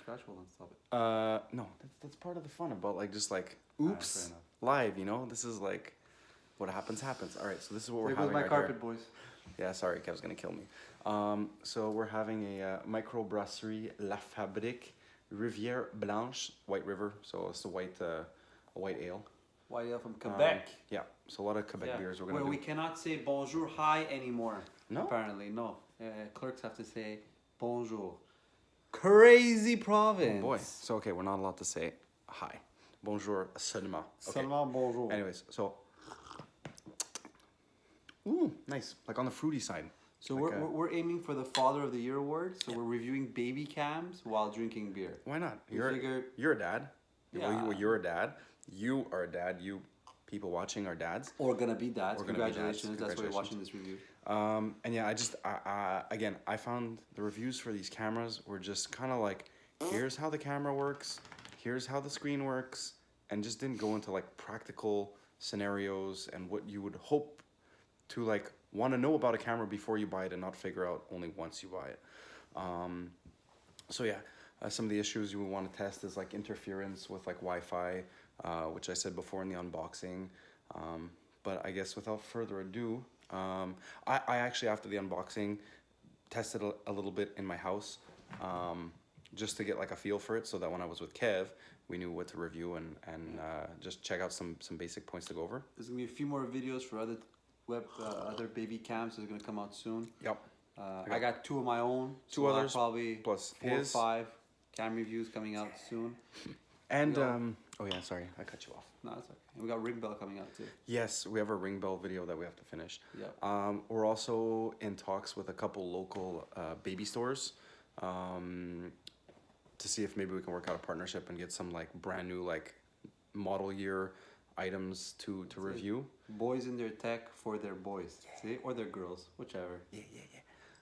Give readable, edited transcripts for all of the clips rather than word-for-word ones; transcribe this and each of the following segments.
scratch? Hold on, stop it. No, that's part of the fun about like just like oops live. You know, this is like what happens. All right, so this is what we're having. There goes my right carpet, here. boys. Yeah, sorry, Kev's gonna kill me. So we're having a microbrasserie La Fabrique Rivière Blanche White River. So it's a white ale. White ale from Quebec. Yeah, so a lot of Quebec beers we're gonna do. We cannot say bonjour, hi anymore. No? Apparently, no. Clerks have to say bonjour. Crazy province. Oh boy. So okay, we're not allowed to say hi. Bonjour seulement. Okay. Seulement bonjour. Anyways, so ooh, nice. Like on the fruity side. So like we're aiming for the Father of the Year award. So we're reviewing baby cams while drinking beer. Why not? You're a dad. Yeah. Well, you're a dad. You are a dad. You people watching are dads. Or gonna be dads. Congratulations. That's why you're Congratulations. watching this review. And yeah, I found the reviews for these cameras were just kind of like, here's how the camera works, here's how the screen works, and just didn't go into like practical scenarios and what you would hope to like want to know about a camera before you buy it and not figure out only once you buy it. So yeah, some of the issues you would want to test is like interference with like Wi-Fi, which I said before in the unboxing. But I guess without further ado, I actually after the unboxing tested a little bit in my house, just to get like a feel for it, so that when I was with Kev, we knew what to review and just check out some basic points to go over. There's gonna be a few more videos for other baby cams that's gonna come out soon. Yep. I got two of my own. Two so others probably plus 4 his. or 5 cam reviews coming out soon. And oh yeah, sorry, I cut you off. No, that's okay. And we got Ring Bell coming out too. Yes, we have a ring bell video that we have to finish. Yep. We're also in talks with a couple local baby stores to see if maybe we can work out a partnership and get some like brand new like model year items to review. Boys in their tech for their boys, see? Or their girls, whichever. Yeah.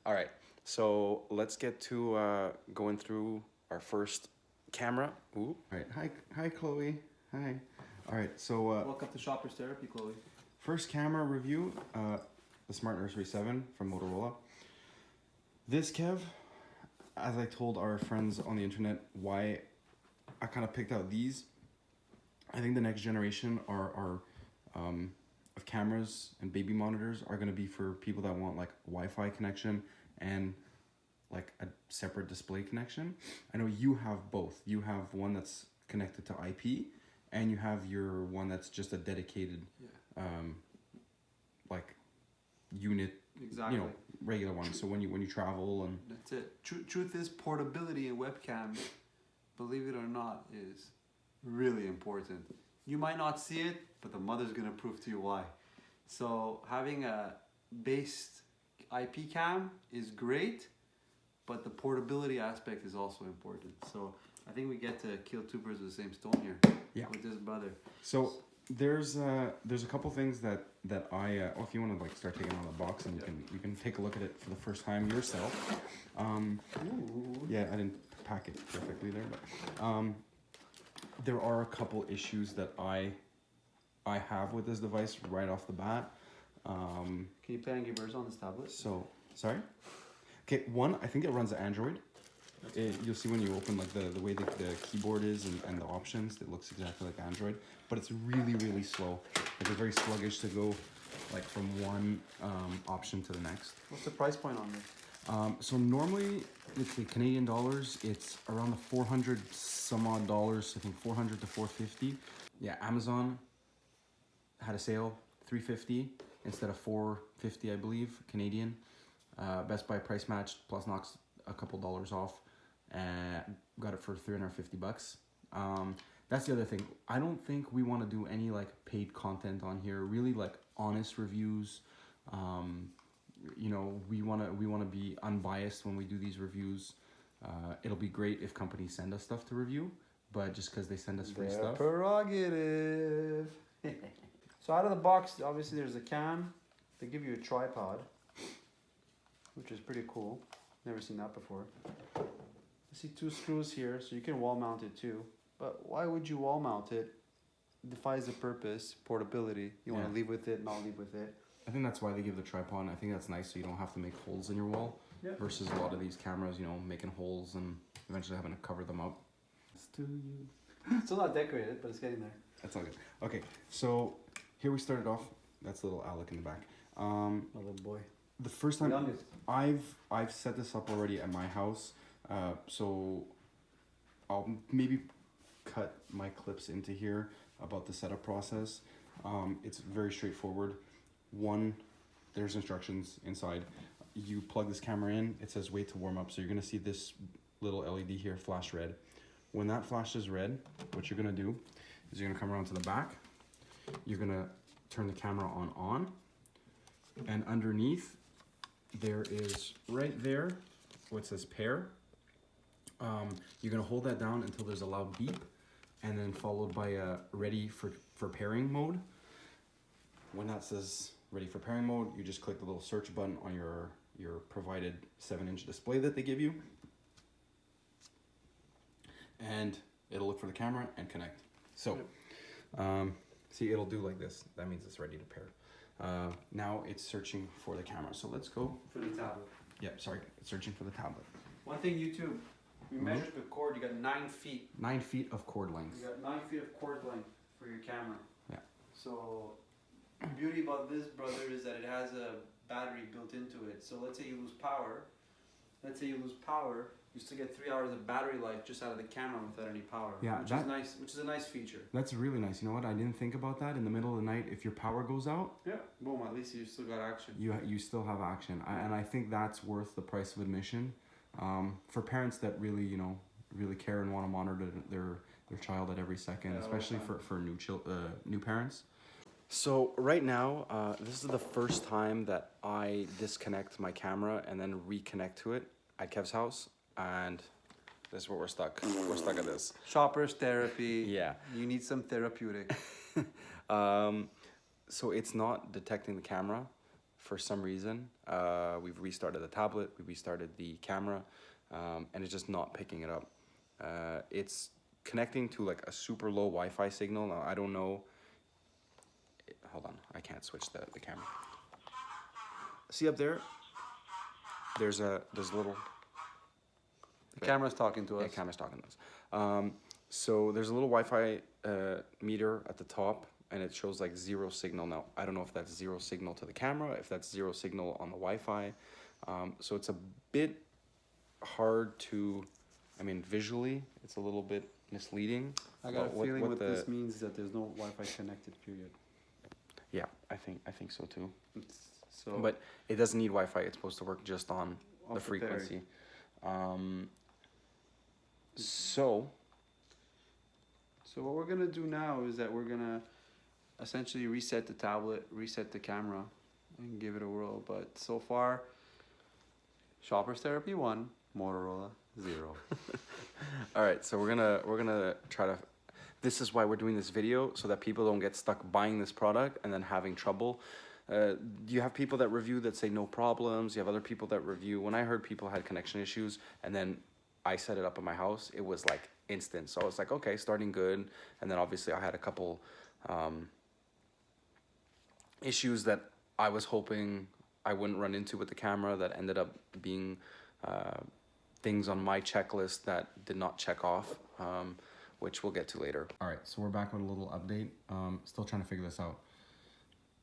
All right, so let's get to going through our first camera. Ooh. All right, hi Chloe. Hi. All right, so Welcome to Shoppers Therapy, Chloe. first camera review, the Smart Nursery 7 from Motorola. This, Kev, as I told our friends on the internet why I kind of picked out these, I think the next generation of cameras and baby monitors are going to be for people that want like Wi-Fi connection and like a separate display connection. I know you have both. You have one that's connected to IP, and you have your one that's just a dedicated like unit. Exactly. You know, regular one. So when you travel and That's it. Truth is, portability in webcam, believe it or not, is really important. You might not see it, but the mother's gonna prove to you why. So having a based IP cam is great, but the portability aspect is also important. So I think we get to kill two birds with the same stone here. Yeah. With this brother. so there's a couple things that I if you want to like start taking on the box and you can take a look at it for the first time yourself. Yeah, I didn't pack it perfectly there, but there are a couple issues that I have with this device right off the bat. Can you play Angry Birds on this tablet? So sorry. Okay, one, I think it runs Android. You'll see when you open like the way the keyboard is and the options, it looks exactly like Android, but it's really slow. Like it's very sluggish to go like from one option to the next. What's the price point on this? So normally, let's see, Canadian dollars, it's around the 400 some odd dollars. I think 400 to 450. Yeah, Amazon had a sale, 350 instead of 450, I believe, Canadian. Best Buy price matched plus knocks a couple dollars off. Got it for $350. That's the other thing. I don't think we want to do any like paid content on here. Really like honest reviews. You know, we want to be unbiased when we do these reviews. It'll be great if companies send us stuff to review, but just because they send us free stuff. Prerogative. So out of the box, obviously there's a cam. They give you a tripod, which is pretty cool. Never seen that before. I see 2 screws here, so you can wall mount it too. But why would you wall mount it? It defies the purpose, portability. You want to leave with it, not leave with it. I think that's why they give the tripod. I think that's nice, so you don't have to make holes in your wall. Yeah. versus a lot of these cameras, you know, making holes and eventually having to cover them up. Still not decorated, but it's getting there. That's all good. Okay, so here we started off. That's little Alec in the back. My little boy. The first time Youngest. I've set this up already at my house, so I'll maybe cut my clips into here about the setup process. It's very straightforward. One, there's instructions inside. You plug this camera in. It says wait to warm up. So you're gonna see this little LED here flash red. When that flashes red, what you're gonna do is you're gonna come around to the back. You're gonna turn the camera on, and underneath there is right there what says pair. You're gonna hold that down until there's a loud beep, and then followed by a ready for pairing mode. When that says ready for pairing mode, you just click the little search button on your provided 7-inch display that they give you, and it'll look for the camera and connect. So see, it'll do like this. That means it's ready to pair. Now it's searching for the camera. So let's go For the tablet. Yep, sorry, it's searching for the tablet. One thing, YouTube, we measured the cord. You got 9 feet. 9 feet of cord length. You got 9 feet of cord length for your camera. Yeah. So the beauty about this, brother, is that it has a battery built into it. So let's say you lose power. You still get 3 hours of battery life just out of the camera without any power. Yeah, which is nice. Which is a nice feature. That's really nice. You know what? I didn't think about that. In the middle of the night, if your power goes out, Yeah. Boom. At least you still got action. you still have action. And I think that's worth the price of admission. For parents that really, you know, really care and want to monitor their child at every second, Yeah, especially all the for new parents. So right now, this is the first time that I disconnect my camera and then reconnect to it at Kev's house, and this is where we're stuck. We're stuck at this. Shopper's therapy. Yeah. You need some therapeutic. So it's not detecting the camera for some reason. We've restarted the tablet, we restarted the camera, and it's just not picking it up. It's connecting to like a super low Wi-Fi signal. Now, I don't know. Hold on, I can't switch the camera. See up there? There's a little. The camera's talking to us. Yeah, camera's talking to us. So there's a little Wi-Fi meter at the top, and it shows like 0 signal. Now, I don't know if that's 0 signal to the camera, if that's 0 signal on the Wi-Fi. So it's a bit hard to, I mean, visually, it's a little bit misleading. I got a feeling what this means is that there's no Wi-Fi connected, period. Yeah, I think so too. So, But it doesn't need Wi-Fi. It's supposed to work just on the Off the frequency. So what we're gonna do now is that we're gonna essentially reset the tablet, reset the camera, and give it a whirl. But so far, Shopper's Therapy 1, Motorola 0. all right, so we're gonna try to. This is why we're doing this video, so that people don't get stuck buying this product and then having trouble. You have people that review that say no problems. You have other people that review. When I heard people had connection issues, and then I set it up at my house, it was like instant. So I was like, okay, starting good. And then obviously I had a couple issues that I was hoping I wouldn't run into with the camera that ended up being things on my checklist that did not check off, which we'll get to later. All right, so we're back with a little update. Still trying to figure this out.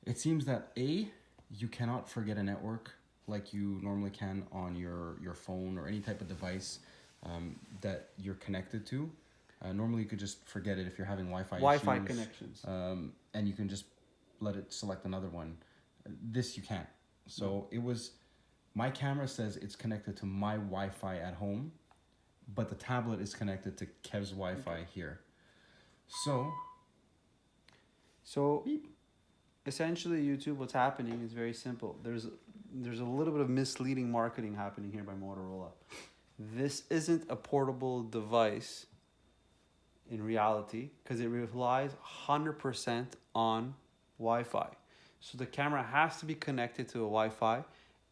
It seems that you cannot forget a network like you normally can on your phone or any type of device that you're connected to. Normally you could just forget it if you're having Wi-Fi issues, connections. and you can just let it select another one. This you can't. So it was, my camera says it's connected to my Wi-Fi at home, but the tablet is connected to Kev's Wi-Fi here. So essentially, YouTube, what's happening is very simple. There's a little bit of misleading marketing happening here by Motorola. This isn't a portable device in reality because it relies 100% on Wi-Fi. So the camera has to be connected to a Wi-Fi,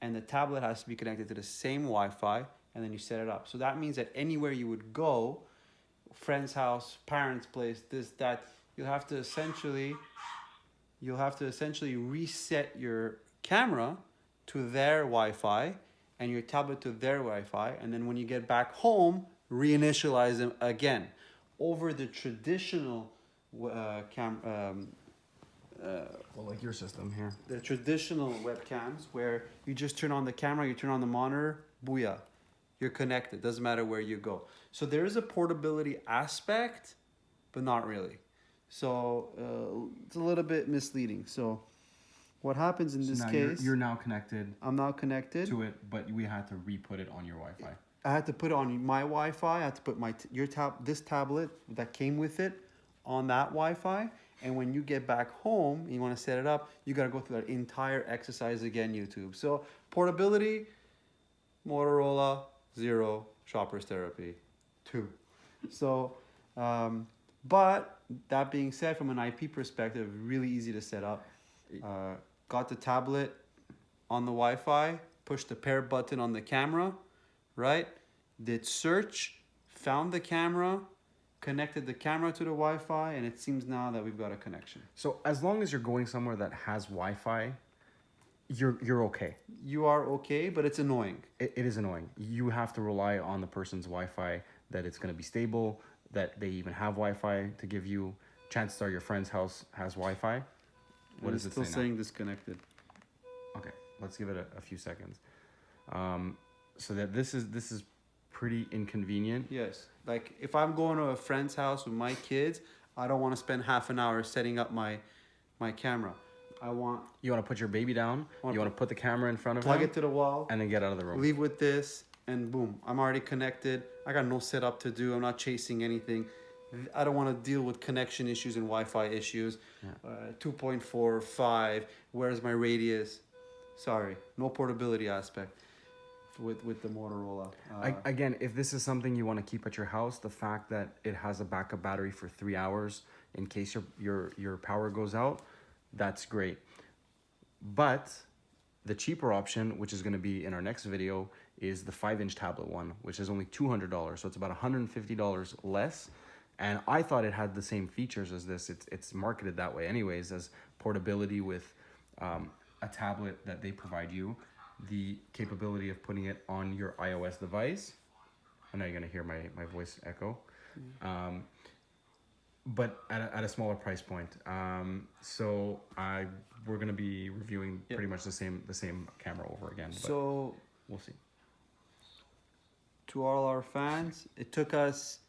and the tablet has to be connected to the same Wi-Fi, and then you set it up. So that means that anywhere you would go, friend's house, parents' place, this, that, you'll have to essentially reset your camera to their Wi-Fi, and your tablet to their Wi-Fi, and then when you get back home, reinitialize them again. Over the traditional Well, like your system here. the traditional webcams where you just turn on the camera, you turn on the monitor, booyah, you're connected. Doesn't matter where you go. So there is a portability aspect, but not really. So it's a little bit misleading. So what happens in this case? You're now connected I'm now connected to it, but we had to re-put it on your Wi-Fi. I had to put it on my Wi-Fi. I had to put this tablet that came with it on that Wi-Fi. And when you get back home, you want to set it up, you got to go through that entire exercise again, YouTube. So portability, Motorola, 0, Shoppers Therapy, 2. So, but that being said, from an IP perspective, really easy to set up. Got the tablet on the Wi-Fi, pushed the pair button on the camera, right? Did search, found the camera, connected the camera to the Wi-Fi, and it seems now that we've got a connection. So as long as you're going somewhere that has Wi-Fi, you're okay. You are okay, but it's annoying. It is annoying. You have to rely on the person's Wi-Fi, that it's going to be stable, that they even have Wi-Fi to give you. Chances are your friend's house has Wi-Fi. What does it say now? Still saying disconnected. Okay, let's give it a few seconds. So that this is pretty inconvenient. Yes. Like if I'm going to a friend's house with my kids, I don't want to spend half an hour setting up my camera. You want to put your baby down, you want to put the camera in front of plug him, it to the wall, and then get out of the room. Leave with this, and boom, I'm already connected. I got no setup to do. I'm not chasing anything. I don't want to deal with connection issues and Wi-Fi issues. Yeah. 2.4, 5. Where's my radius? Sorry, no portability aspect with the Motorola. Again, if this is something you want to keep at your house, the fact that it has a backup battery for 3 hours in case your power goes out, that's great. But the cheaper option, which is going to be in our next video, is the 5-inch tablet one, which is only $200. So it's about $150 less. And I thought it had the same features as this. It's marketed that way anyways, as portability with a tablet that they provide you, the capability of putting it on your iOS device. I know you're going to hear my voice echo. But at a smaller price point. So we're going to be reviewing pretty much the same camera over again. But so we'll see. To all our fans, it took us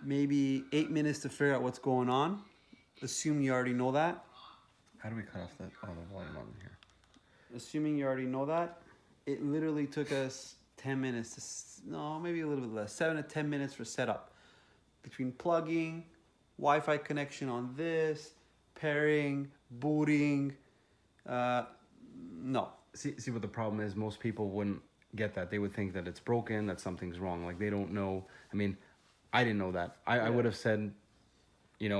maybe 8 minutes to figure out what's going on. Assume you already know that. How do we cut off the volume on here? Assuming you already know that, it literally took us 10 minutes maybe a little bit less, 7 to 10 minutes for setup. Between plugging, Wi-Fi connection on this, pairing, booting, no. See what the problem is? Most people wouldn't get that. They would think that it's broken, that something's wrong. Like they don't know. I mean, I didn't know that. I would have said,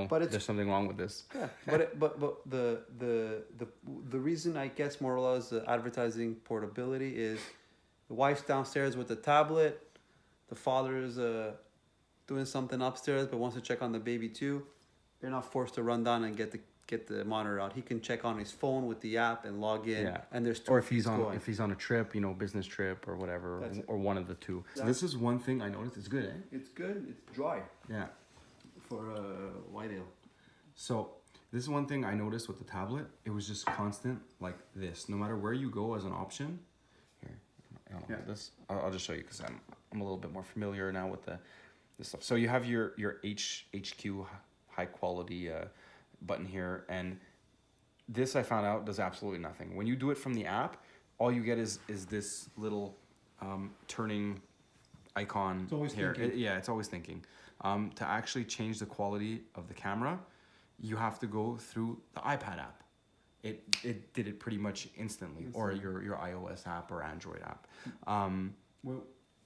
but there's something wrong with this. Yeah, but the reason I guess Motorola is advertising portability is the wife's downstairs with the tablet, the father is doing something upstairs but wants to check on the baby too. They're not forced to run down and get the monitor out. He can check on his phone with the app and log in. Yeah. And there's two. Or if he's on a trip, business trip or whatever, or one of the two. So this is one thing I noticed. It's good, eh? It's good. It's dry. Yeah. For white ale. So this is one thing I noticed with the tablet. It was just constant like this. No matter where you go as an option. Here, this. I'll just show you because I'm a little bit more familiar now with this stuff. So you have your HQ high quality button here, and this I found out does absolutely nothing. When you do it from the app, all you get is this little turning icon. It's always here. thinking. It's always thinking. To actually change the quality of the camera, you have to go through the iPad app. It did it pretty much instantly, or your iOS app or Android app.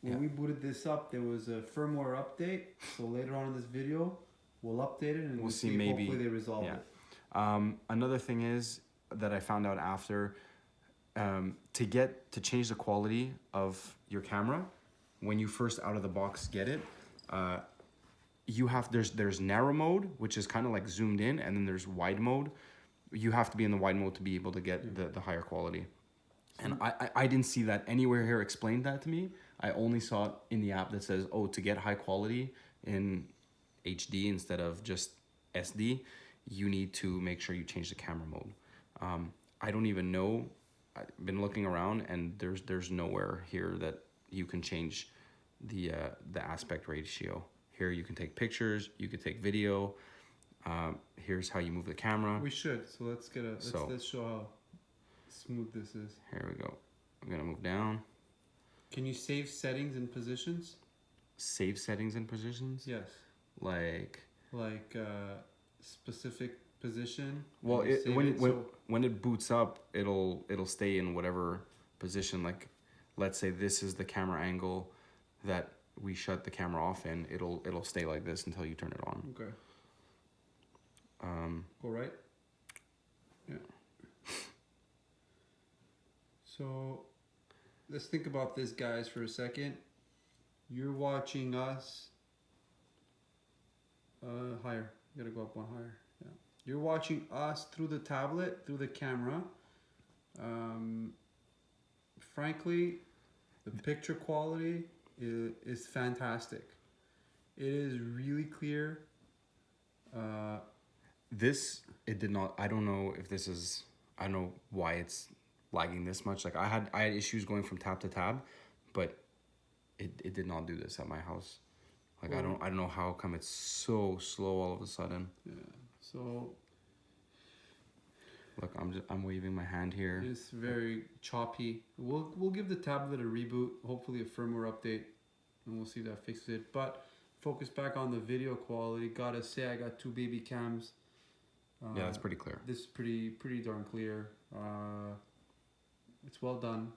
When we booted this up, there was a firmware update. So later on in this video, we'll update it and we'll see maybe hopefully they resolve it. Another thing is that I found out after, to change the quality of your camera, when you first out of the box get it, there's narrow mode, which is kind of like zoomed in, and then there's wide mode. You have to be in the wide mode to be able to get the higher quality. And I didn't see that anywhere here explained that to me. I only saw it in the app that says, oh, to get high quality in HD instead of just SD, you need to make sure you change the camera mode. I don't even know. I've been looking around and there's nowhere here that you can change the aspect ratio. Here you can take pictures, you can take video. Here's how you move the camera. We should. So let's show how smooth this is. Here we go. I'm gonna move down. Can you save settings and positions? Save settings and positions? Yes. Like specific position. Well, when it boots up, it'll stay in whatever position. Like, let's say this is the camera angle that we shut the camera off in. It'll stay like this until you turn it on. Okay. Go right. Yeah. So, let's think about this, guys, for a second. You're watching us. Higher. You gotta go up one higher. Yeah. You're watching us through the tablet, through the camera. Frankly, the picture quality is fantastic. It is really clear. It did not. I don't know if this is. I don't know why it's lagging this much. Like I had issues going from tab to tab, but it did not do this at my house. Like I don't know how come it's so slow all of a sudden. Yeah. So look, I'm waving my hand here. It's very choppy. We'll give the tablet a reboot, hopefully a firmware update, and we'll see that fixes it. But focus back on the video quality. Gotta say, I got two baby cams. Yeah, that's pretty clear. This is pretty darn clear. It's well done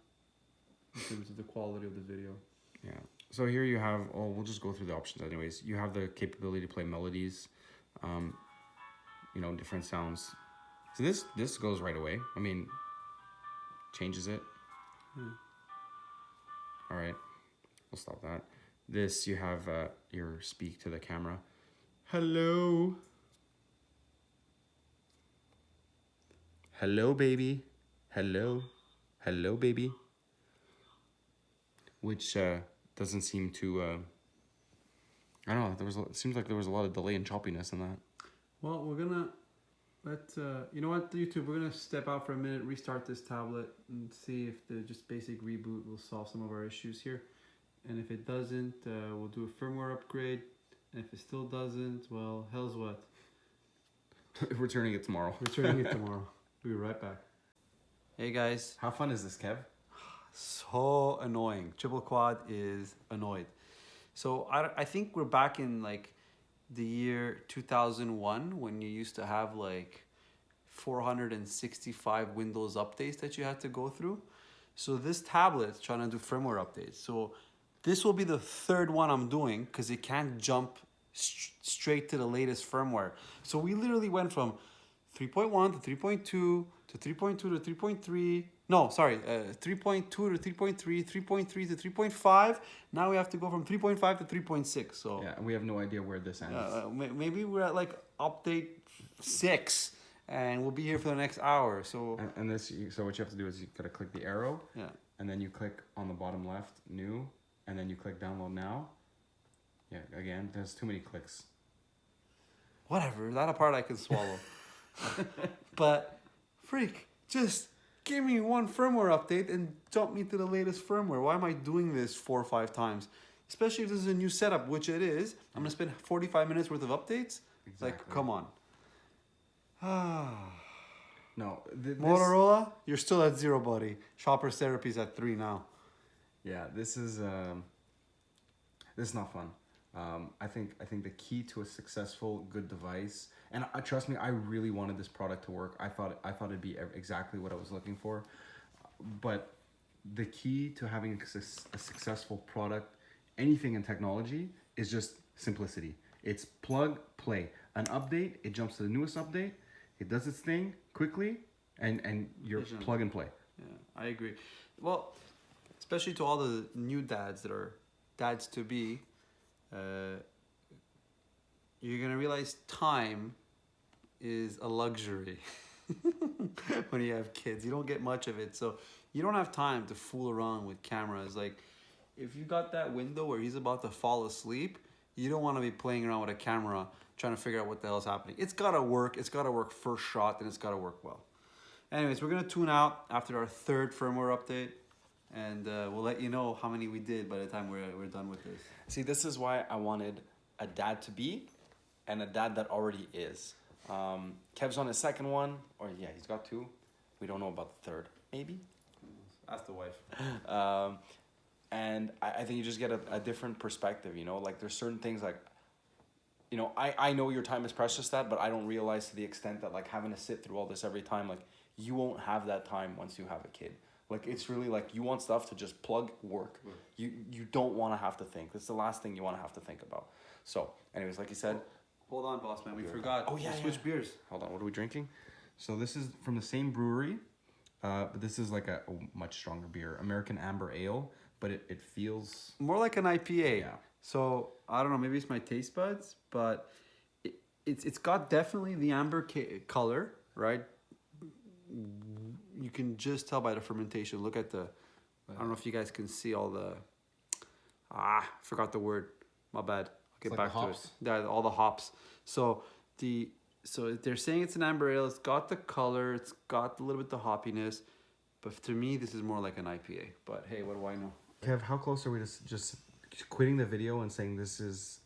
in terms of the quality of the video. Yeah. So here you have, we'll just go through the options anyways. You have the capability to play melodies, different sounds. So this goes right away. I mean, changes it. All right, we'll stop that. This, you have your speak to the camera. Hello. Hello, baby. Hello. Hello, baby. Which doesn't seem to, I don't know, it seems like there was a lot of delay and choppiness in that. Well, we're gonna you know what, YouTube, we're gonna step out for a minute, restart this tablet, and see if the just basic reboot will solve some of our issues here. And if it doesn't, we'll do a firmware upgrade. And if it still doesn't, well, hell's what? Returning it tomorrow. Returning it tomorrow. We'll be right back. Hey guys. How fun is this, Kev? So annoying. Triplequad is annoyed. So I think we're back in like the year 2001 when you used to have like 465 Windows updates that you had to go through. So this tablet's trying to do firmware updates. So this will be the third one I'm doing because it can't jump straight to the latest firmware. So we literally went from 3.1 to 3.2 to 3.2 to 3.3. No, sorry, 3.2 to 3.3, 3.3 to 3.5. Now we have to go from 3.5 to 3.6. So yeah, and we have no idea where this ends. Maybe we're at like update 6, and we'll be here for the next hour. So so what you have to do is you gotta click the arrow. Yeah. And then you click on the bottom left, new, and then you click download now. Yeah, again, there's too many clicks. Whatever, that part I can swallow. But freak, just give me one firmware update and jump me to the latest firmware. Why am I doing this 4 or 5 times? Especially if this is a new setup, which it is. I'm gonna spend 45 minutes worth of updates. Exactly. Like, come on. No, Motorola, you're still at 0, buddy. Shopper's therapy's at 3 now. Yeah, this is not fun. I think the key to a successful, good device, and trust me, I really wanted this product to work. I thought it'd be exactly what I was looking for. But the key to having a successful product, anything in technology, is just simplicity. It's plug, play. An update, it jumps to the newest update. It does its thing quickly, and you're plug and play. Yeah, I agree. Well, especially to all the new dads that are dads to be, you're gonna realize time is a luxury when you have kids. You don't get much of it, so You don't have time to fool around with cameras. Like, if you got that window where he's about to fall asleep, you don't want to be playing around with a camera trying to figure out what the hell is happening. It's got to work. It's got to work first shot, and it's got to work well. Anyways, we're going to tune out after our third firmware update, and we'll let you know how many we did by the time we're done with this. See, this is why I wanted a dad-to-be and a dad that already is. Kev's on his second one, or yeah, he's got two. We don't know about the third, maybe. Ask the wife. And I think you just get a different perspective, you know? Like, there's certain things like, you know, I know your time is precious, Dad, but I don't realize to the extent that, like, having to sit through all this every time, like, you won't have that time once you have a kid. Like, it's really like you want stuff to just plug, work. You don't want to have to think. That's the last thing you want to have to think about. So, anyways, like you said. Hold on, boss man. We forgot. Oh, yeah, Switch beers. Hold on. What are we drinking? So this is from the same brewery, but this is like a much stronger beer. American Amber Ale, but it feels... More like an IPA. Yeah. So, I don't know. Maybe it's my taste buds, but it's got definitely the amber color, right? You can just tell by the fermentation. Look at the... I don't know if you guys can see all the... forgot the word. My bad. I'll get back to it. Yeah, all the hops. So they're saying it's an amber ale. It's got the color. It's got a little bit the hoppiness. But to me, this is more like an IPA. But hey, what do I know? Kev, how close are we to just quitting the video and saying this is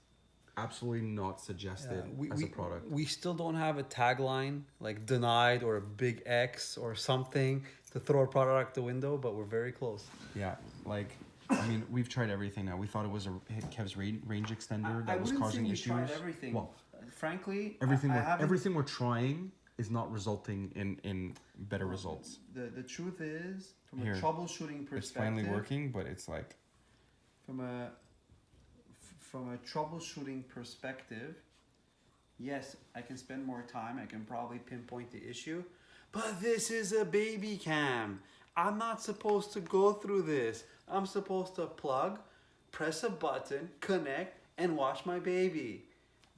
absolutely not suggested as a product? We still don't have a tagline like denied or a big X or something to throw a product out the window, but we're very close. Yeah, like... I mean, we've tried everything now. We thought it was Kev's range extender that was causing issues. Tried everything. Well, frankly, everything we're trying is not resulting in better results. The truth is, from a troubleshooting perspective, it's finally working, but it's like from a troubleshooting perspective, yes, I can spend more time. I can probably pinpoint the issue, but this is a baby cam. I'm not supposed to go through this. I'm supposed to plug, press a button, connect, and watch my baby.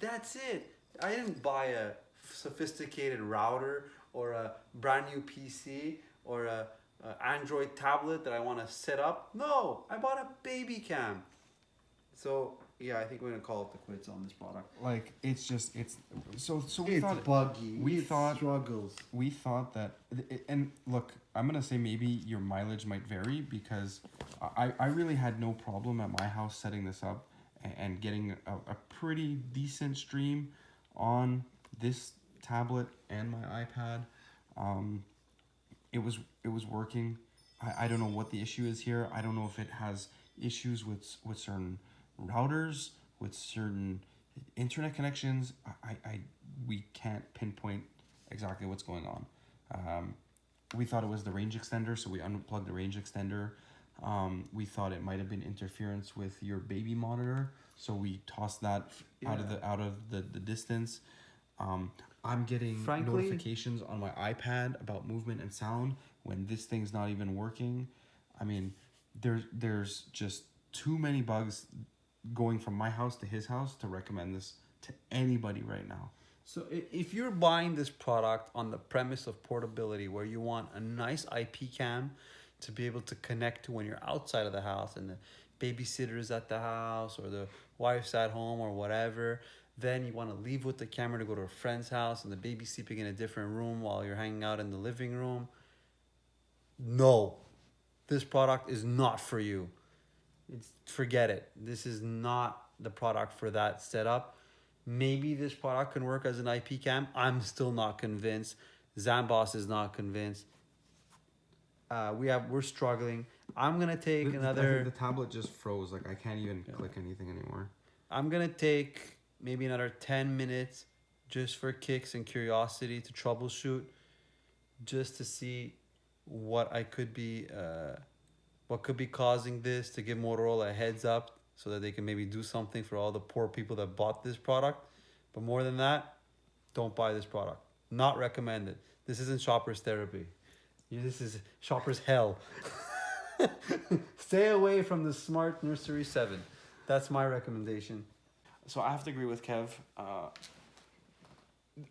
That's it. I didn't buy a sophisticated router or a brand new PC or a Android tablet that I want to set up. No, I bought a baby cam. So yeah, I think we're gonna call it the quits on this product. Like we It's thought buggy. We thought struggles. We thought that, and look, I'm gonna say maybe your mileage might vary because I really had no problem at my house setting this up and getting a pretty decent stream on this tablet and my iPad. It was working. I don't know what the issue is here. I don't know if it has issues with certain routers, with certain internet connections. We can't pinpoint exactly what's going on. We thought it was the range extender, so we unplugged the range extender. We thought it might have been interference with your baby monitor, so we tossed that out of the distance. I'm getting notifications on my iPad about movement and sound when this thing's not even working. I mean, there's just too many bugs going from my house to his house to recommend this to anybody right now. So if you're buying this product on the premise of portability, where you want a nice IP cam to be able to connect to when you're outside of the house and the babysitter is at the house or the wife's at home or whatever, then you want to leave with the camera to go to a friend's house and the baby's sleeping in a different room while you're hanging out in the living room. No, this product is not for you. Forget it. This is not the product for that setup. Maybe this product can work as an IP cam. I'm still not convinced. Zamboss is not convinced. We're struggling. I'm gonna take another. The tablet just froze. Like I can't even click anything anymore. I'm gonna take maybe another 10 minutes just for kicks and curiosity to troubleshoot, just to see what could be causing this, to give Motorola a heads up so that they can maybe do something for all the poor people that bought this product. But more than that, don't buy this product. Not recommended. This isn't shopper's therapy. This is shopper's hell. Stay away from the Smart Nursery 7. That's my recommendation. So I have to agree with Kev.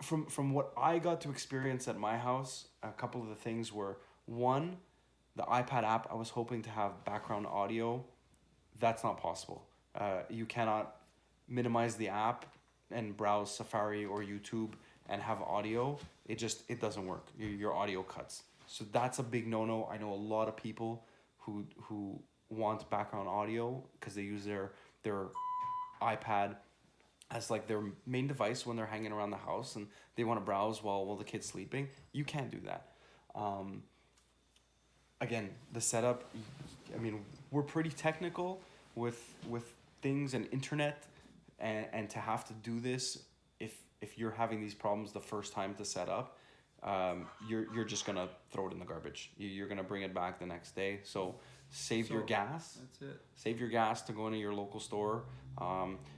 From what I got to experience at my house, a couple of the things were, one, The iPad app, I was hoping to have background audio. That's not possible. You cannot minimize the app and browse Safari or YouTube and have audio. It doesn't work. Your audio cuts. So that's a big no-no. I know a lot of people who want background audio because they use their iPad as like their main device when they're hanging around the house and they want to browse while the kid's sleeping. You can't do that. Again, the setup, I mean, we're pretty technical with things and internet, and to have to do this if you're having these problems the first time to set up, you're just gonna throw it in the garbage. You're gonna bring it back the next day. So save your gas. That's it. Save your gas to go into your local store.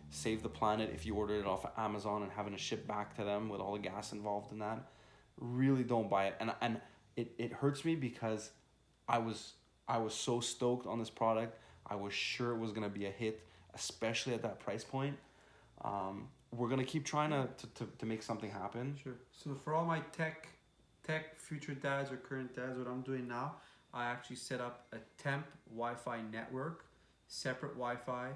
Save the planet if you ordered it off of Amazon and having to ship back to them with all the gas involved in that. Really don't buy it. And it hurts me because I was so stoked on this product. I was sure it was gonna be a hit, especially at that price point. We're gonna keep trying to make something happen. Sure. So for all my tech future dads or current dads, what I'm doing now, I actually set up a temp Wi-Fi network, separate Wi-Fi,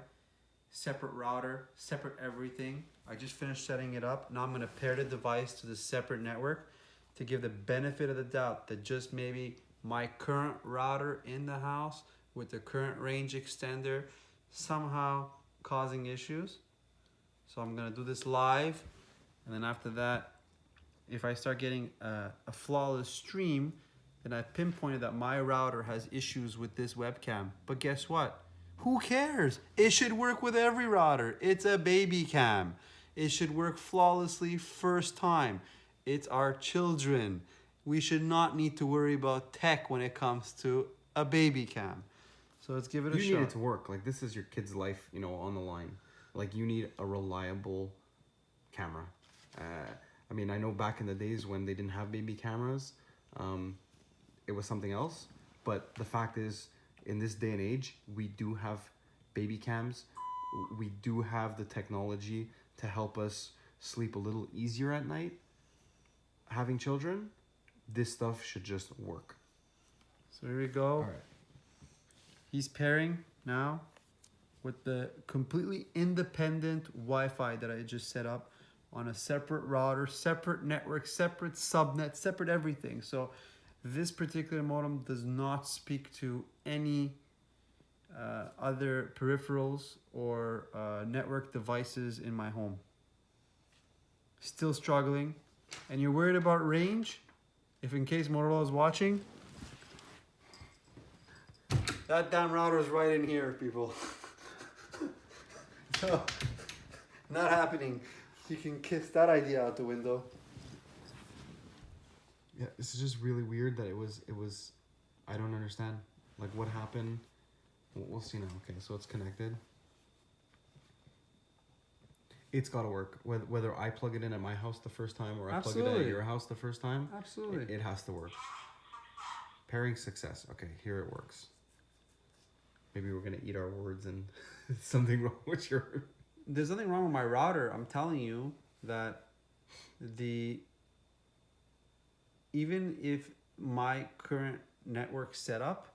separate router, separate everything. I just finished setting it up. Now I'm gonna pair the device to the separate network to give the benefit of the doubt that just maybe my current router in the house with the current range extender somehow causing issues. So I'm gonna do this live, and then after that, if I start getting a flawless stream, then I pinpointed that my router has issues with this webcam. But guess what? Who cares? It should work with every router. It's a baby cam. It should work flawlessly first time. It's our children. We should not need to worry about tech when it comes to a baby cam. So let's give it a shot. You need it to work. Like, this is your kid's life, on the line. Like, you need a reliable camera. I mean, I know back in the days when they didn't have baby cameras, it was something else. But the fact is, in this day and age, we do have baby cams. We do have the technology to help us sleep a little easier at night. Having children, this stuff should just work. So here we go. All right. He's pairing now with the completely independent Wi-Fi that I just set up on a separate router, separate network, separate subnet, separate everything. So this particular modem does not speak to any other peripherals or network devices in my home. Still struggling. And you're worried about range? If in case Motorola is watching, that damn router is right in here, people. So, not happening. You can kiss that idea out the window. Yeah, this is just really weird that it was. I don't understand. Like, what happened? We'll see now. Okay, so it's connected. It's got to work. Whether I plug it in at my house the first time or I plug it in at your house the first time. Absolutely. It has to work. Pairing success. Okay, here it works. Maybe we're going to eat our words and something wrong with your... There's nothing wrong with my router. I'm telling you that even if my current network setup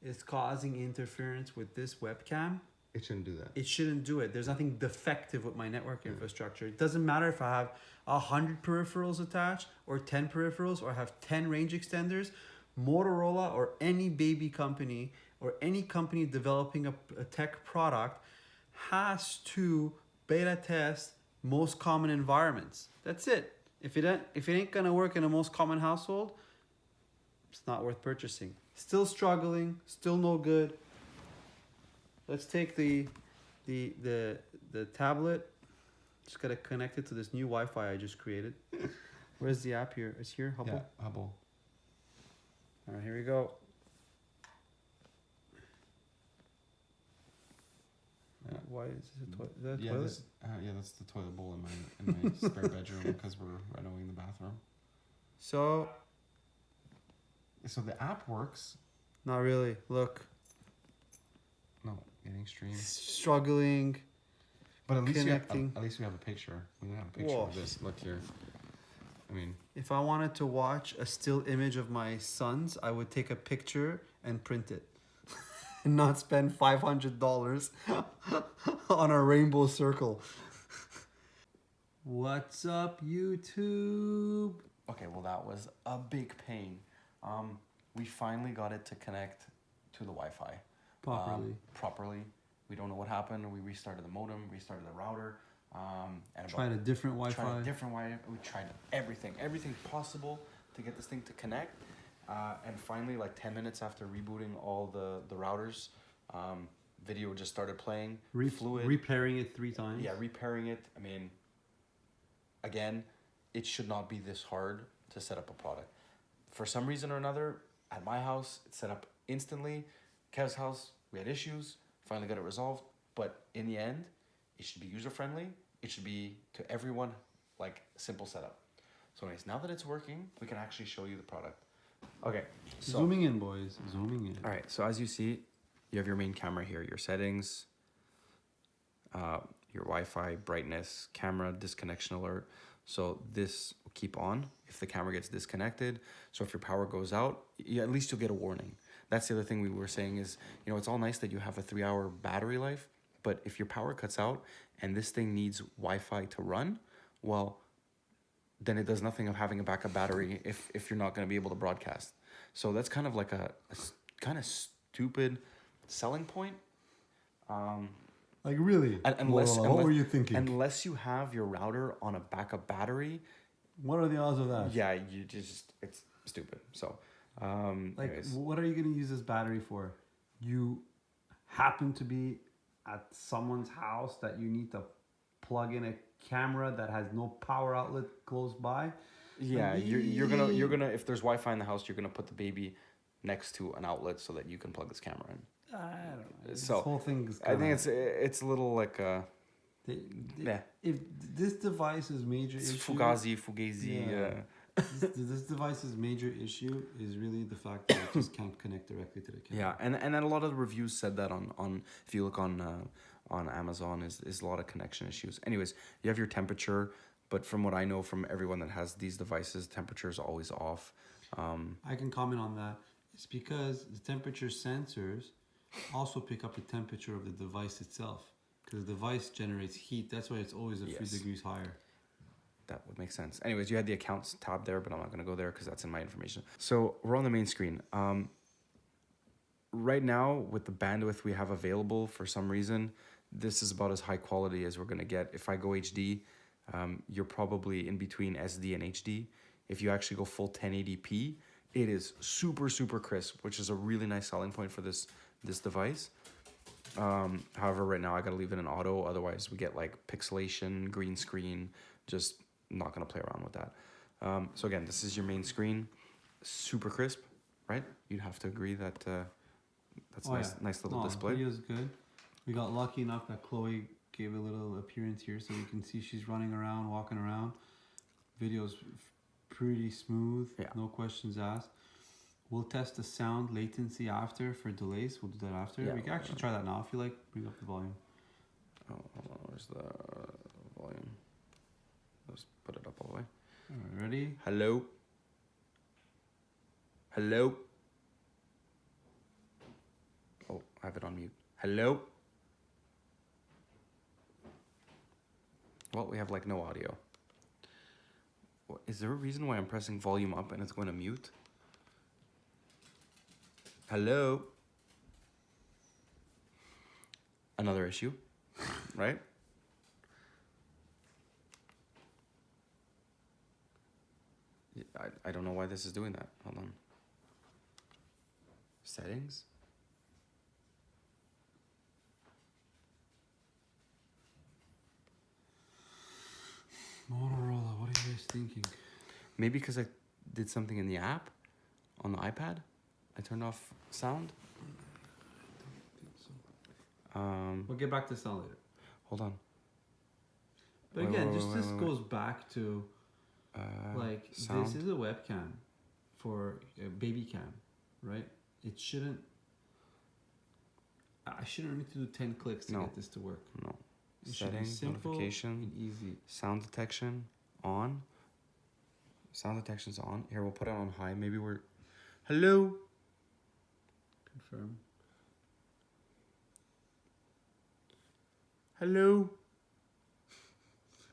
is causing interference with this webcam, it shouldn't do that. It shouldn't do it. There's nothing defective with my network infrastructure. It doesn't matter if I have 100 peripherals attached or 10 peripherals or I have 10 range extenders. Motorola or any baby company or any company developing a tech product has to beta test most common environments. That's it. If it ain't gonna work in a most common household, it's not worth purchasing. Still struggling, still no good. Let's take the tablet. Just gotta connect it to this new Wi-Fi I just created. Where's the app here? It's here, Hubble? Yeah, Hubble. All right, here we go. Yeah. Why is this a toilet? Is that a Yeah, toilet? that's the toilet bowl in my spare bedroom because we're renovating the bathroom. So the app works. not really. Look, No, getting streamed. struggling. But at least Connecting. at least we have a picture. We don't have a picture Whoa. of this. Look here. I mean, If I wanted to watch a still image of my sons, I would take a picture and print it. And not spend $500 on a rainbow circle. What's up, YouTube? okay, well, that was a big pain. We finally got it to connect to the Wi-Fi. Properly. We don't know what happened. We restarted the modem, restarted the router. And Tried a different Wi-Fi. We tried everything possible to get this thing to connect. And finally, like 10 minutes after rebooting all the routers, video just started playing. Fluid. Repairing it 3 times. Yeah, repairing it. I mean, again, it should not be this hard to set up a product. For some reason or another, at my house, it's set up instantly. Kev's house, we had issues. Finally got it resolved. But in the end, it should be user-friendly. It should be, to everyone, like, simple setup. So anyways, now that it's working, we can actually show you the product. Okay. So, zooming in, boys. Zooming in. all right. So as you see, you have your main camera here, your settings, your Wi-Fi, brightness, camera, disconnection alert. So this will keep on if the camera gets disconnected. So if your power goes out, at least you'll get a warning. That's the other thing we were saying is, you know, it's all nice that you have a 3-hour battery life, but if your power cuts out and this thing needs Wi-Fi to run, well, then it does nothing of having a backup battery if you're not going to be able to broadcast. So that's kind of like a kind of stupid selling point. Like, really? What were you thinking? Unless you have your router on a backup battery. What are the odds of that? Yeah, it's stupid. So, like, anyways. what are you going to use this battery for? You happen to be at someone's house that you need to plug in a camera that has no power outlet close by. Yeah, you're gonna if there's Wi-Fi in the house, you're gonna put the baby next to an outlet so that you can plug this camera in. I don't know. So this whole thing's I think it's a little like yeah. If this device's major it's issue, fugazi. Yeah. This device's major issue is really the fact that it just can't connect directly to the camera. Yeah, and a lot of the reviews said that on if you look on Amazon is a lot of connection issues. Anyways, you have your temperature, but from what I know from everyone that has these devices, temperature is always off. I can comment on that. It's because the temperature sensors also pick up the temperature of the device itself, because the device generates heat. That's why it's always a few degrees higher. That would make sense. Anyways, you had the accounts tab there, but I'm not going to go there because that's in my information. So we're on the main screen. Right now, with the bandwidth we have available, for some reason, this is about as high quality as we're going to get. If I go HD, you're probably in between SD and HD. If you actually go full 1080p, it is super, super crisp, which is a really nice selling point for this device. However, right now I got to leave it in auto. Otherwise, we get like pixelation, green screen, just not going to play around with that. So again, this is your main screen, super crisp, right? You'd have to agree that that's nice little display. Video's good. We got lucky enough that Chloe gave a little appearance here, so you can see she's running around, walking around. Video's pretty smooth, no questions asked. We'll test the sound latency after for delays. We'll do that after. We can actually try that now if you like. Bring up the volume. Oh, hold on. Where's the volume? Let's put it up all the way. All right, ready? Hello? Hello? Oh, I have it on mute. Hello? Well, we have like no audio. Is there a reason why I'm pressing volume up and it's going to mute? Hello? Another issue, right? I don't know why this is doing that. Hold on. Settings? Motorola, what are you guys thinking? Maybe because I did something in the app on the iPad. I turned off sound. We'll get back to sound later. Hold on. But again, this goes back to like sound. This is a webcam for a baby cam, right? It shouldn't. I shouldn't need to do 10 clicks to get this to work. No. It should be Settings, simple notification, and easy. sound detection on. Sound detection's on. Here, we'll put it on high. Maybe we're... Hello? Confirm. Hello?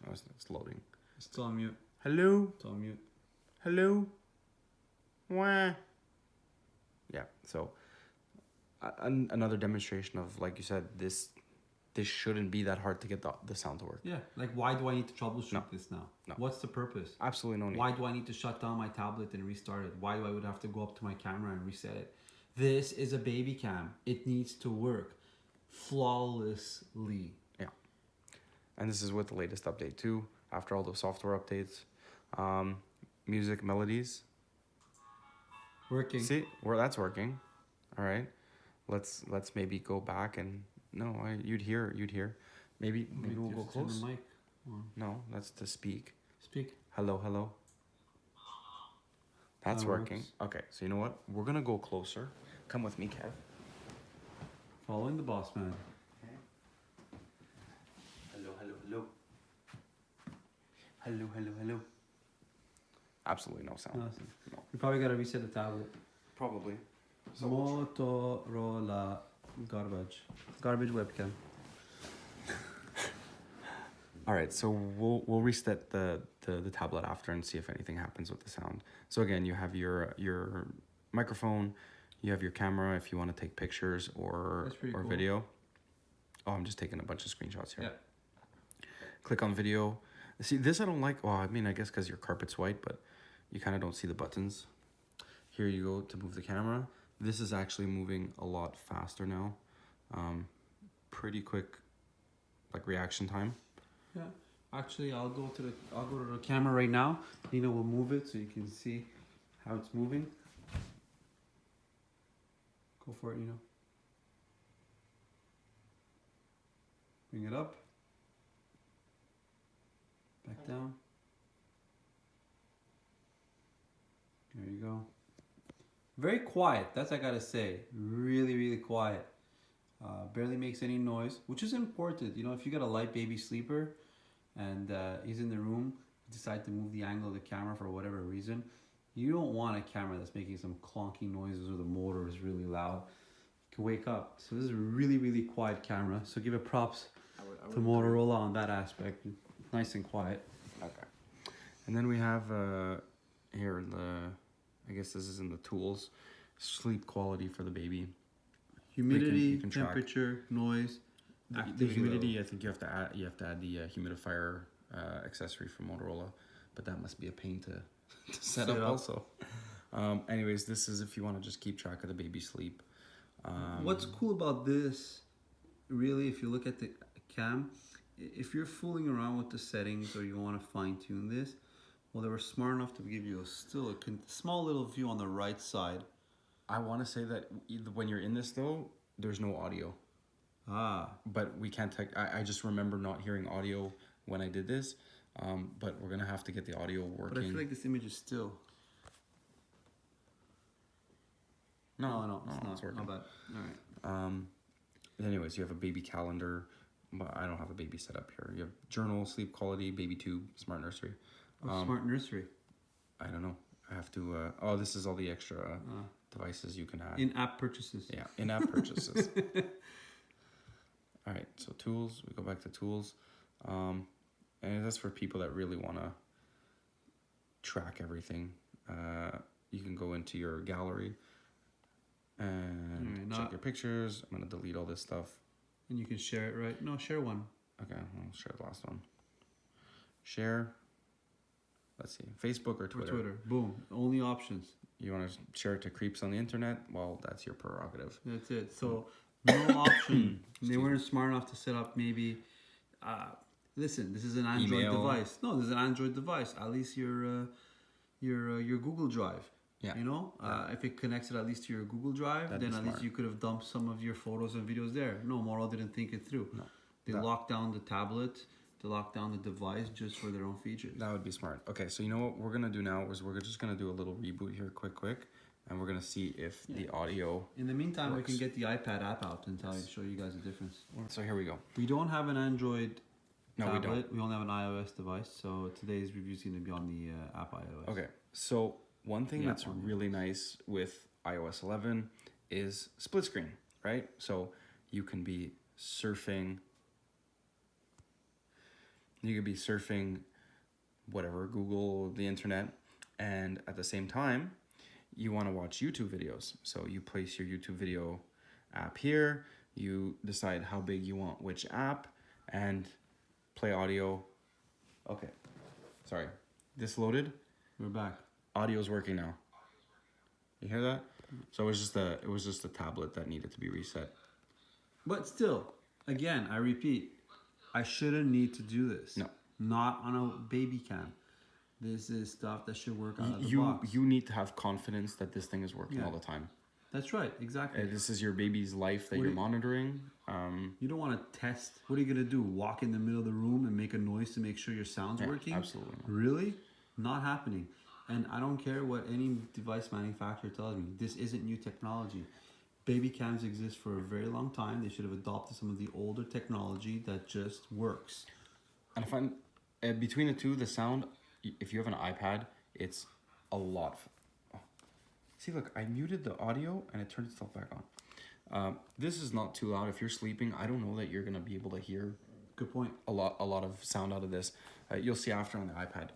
Oh, it's loading. It's still on mute. Hello? It's on mute. Hello? Wah. Yeah, so another demonstration of, like you said, this shouldn't be that hard to get the sound to work. Yeah, like why do I need to troubleshoot this now? No. What's the purpose? Absolutely no need. Why do I need to shut down my tablet and restart it? Why do I would have to go up to my camera and reset it? This is a baby cam. It needs to work flawlessly. Yeah. And this is with the latest update too, after all those software updates. Music melodies. Working. See, that's working. All right. Let's maybe go back and you'd hear. Maybe we'll go close. The mic. No, that's to speak. Speak. Hello. That's That working. works. Okay, so you know what? We're gonna go closer. Come with me, Kev. Following the boss man. Okay. Hello. Absolutely no sound. Nothing. No. We probably gotta reset the tablet. Probably. Motorola garbage webcam. All right, so we'll reset the tablet after and see if anything happens with the sound. So again, you have your microphone, you have your camera if you want to take pictures or cool. video. Oh, I'm just taking a bunch of screenshots here. Yeah. Click on video. See, this I don't like. Well, I mean, I guess because your carpet's white, but you kind of don't see the buttons. Here you go to move the camera. This is actually moving a lot faster now. Pretty quick, like reaction time. Yeah. Actually, I'll go to the camera right now. Nina will move it so you can see how it's moving. Go for it, Nina. Bring it up. Back down. There you go. Very quiet, that's I gotta say. Really quiet. Barely makes any noise, which is important. You know, if you got a light baby sleeper and he's in the room, decide to move the angle of the camera for whatever reason, you don't want a camera that's making some clunky noises or the motor is really loud. You can wake up. So this is a really quiet camera. So give it props to Motorola on that aspect. Nice and quiet. Okay. And then we have here I guess this is in the tools, sleep quality for the baby. Humidity, you can track. temperature, noise. The humidity, I think you have to add the humidifier accessory from Motorola, but that must be a pain to set up also. Anyways, this is if you want to just keep track of the baby sleep. What's cool about this, really, if you look at the cam, if you're fooling around with the settings or you want to fine tune this, well, they were smart enough to give you a small little view on the right side. I want to say that when you're in this though, there's no audio. But we can't I just remember not hearing audio when I did this. But we're gonna have to get the audio working. But I feel like this image is still. No, it's not. It's working. Not bad. All right. Anyways, you have a baby calendar. But I don't have a baby set up here. You have journal, sleep quality, baby tube, smart nursery. Smart nursery. I don't know. I have to. This is all the extra devices you can add. In-app purchases. Yeah, in-app purchases. All right, so tools. We go back to tools, and that's for people that really want to track everything. You can go into your gallery and check your pictures. I'm gonna delete all this stuff. And you can share it, right? No, share one. Okay, I'll share the last one. Share. Let's see, Facebook or Twitter. Boom. Only options. You want to share it to creeps on the internet? Well, that's your prerogative. That's it. So no option. They weren't smart enough to set up maybe. Listen, this is an Android device. No, this is an Android device. At least your Google Drive. Yeah. You know, if it connects it at least to your Google Drive, then at least you could have dumped some of your photos and videos there. No, Motorola didn't think it through. No. They locked down the tablet. They locked down the device just for their own features. That would be smart. Okay, so you know what we're gonna do now is we're just gonna do a little reboot here, quick, and we're gonna see if the audio. In the meantime, works. we can get the iPad app out and show you guys the difference. So here we go. We don't have an Android No, we don't. tablet. We only have an iOS device, so today's review is going to be on the app iOS. Okay, so one thing Yeah, that's on really nice with iOS 11 is split screen, right? So you can be surfing. You could be surfing whatever, Google, the internet, and at the same time, you want to watch YouTube videos. So you place your YouTube video app here, you decide how big you want which app, and play audio. Okay, sorry, this loaded. We're back. Audio's working now. You hear that? So it was just a tablet that needed to be reset. But still, again, I repeat, I shouldn't need to do this. No. Not on a baby cam. This is stuff that should work out of the box. You need to have confidence that this thing is working Yeah. all the time. That's right, exactly. This is your baby's life that What you're do you- monitoring. You don't want to test. What are you going to do? Walk in the middle of the room and make a noise to make sure your sound's Yeah, working? absolutely not. Really? Not happening. And I don't care what any device manufacturer tells me. This isn't new technology. Baby cams exist for a very long time. They should have adopted some of the older technology that just works. And I find between the two, the sound, if you have an iPad, it's a lot. Oh. See, look, I muted the audio and it turned itself back on. This is not too loud. If you're sleeping, I don't know that you're gonna be able to hear Good point. a lot of sound out of this. You'll see after on the iPad.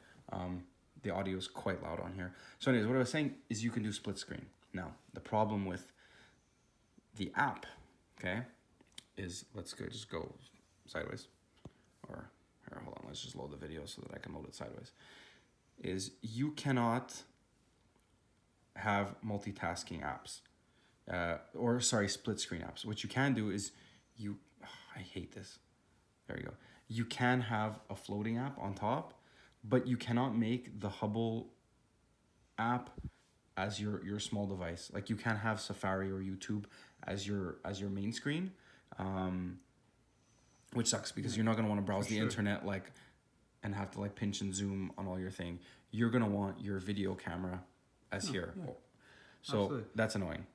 The audio is quite loud on here. So anyways, what I was saying is you can do split screen. Now, the problem with the app, okay, is just go sideways. Or here, hold on, let's just load the video so that I can load it sideways. Is you cannot have multitasking apps. Split screen apps. What you can do is I hate this. There you go. You can have a floating app on top, but you cannot make the Hubble app as your small device. Like you can't have Safari or YouTube as your main screen, which sucks because you're not gonna want to browse the internet and have to pinch and zoom on all your thing. You're gonna want your video camera as here. Yeah. So Absolutely. that's annoying.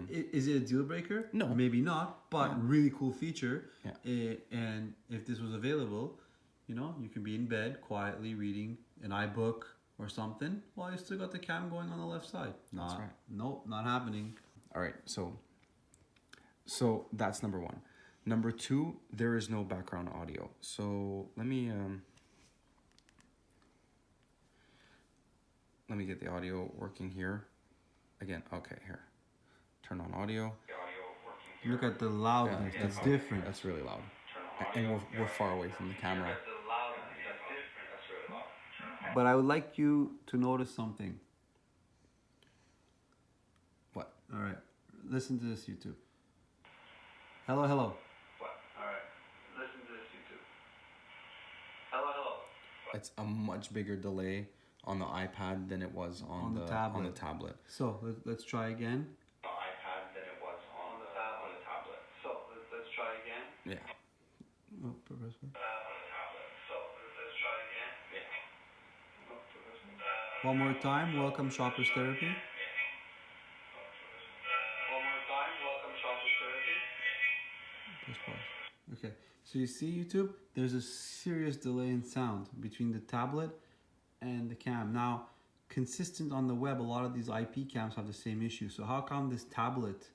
Is it a deal breaker? No. Maybe not, but really cool feature. Yeah. And if this was available, you can be in bed quietly reading an iBook or something while you still got the cam going on the left side. That's right. Nope, not happening. All right, so that's number one. Number two, there is no background audio. So let me get the audio working here. Again, okay, here. Turn on audio. Look at the loudness. That's different. That's really loud. And we're far away from the camera. But I would like you to notice something. What? All right, listen to this, YouTube. Hello, hello. What? Alright. Listen to this, YouTube. Hello, hello. It's a much bigger delay on the iPad than it was on the tablet. So let's try again. The iPad than it was on the tablet. So let's try again. Yeah. Oh, press one. On the tablet. So let's try again. Yeah. Oh, press one. One more time. Welcome, Shoppers Therapy. One more time. Welcome, Shoppers Therapy. Press pause. Okay. So you see, YouTube, there's a serious delay in sound between the tablet and the cam. Now, consistent on the web, a lot of these IP cams have the same issue. So how come this tablet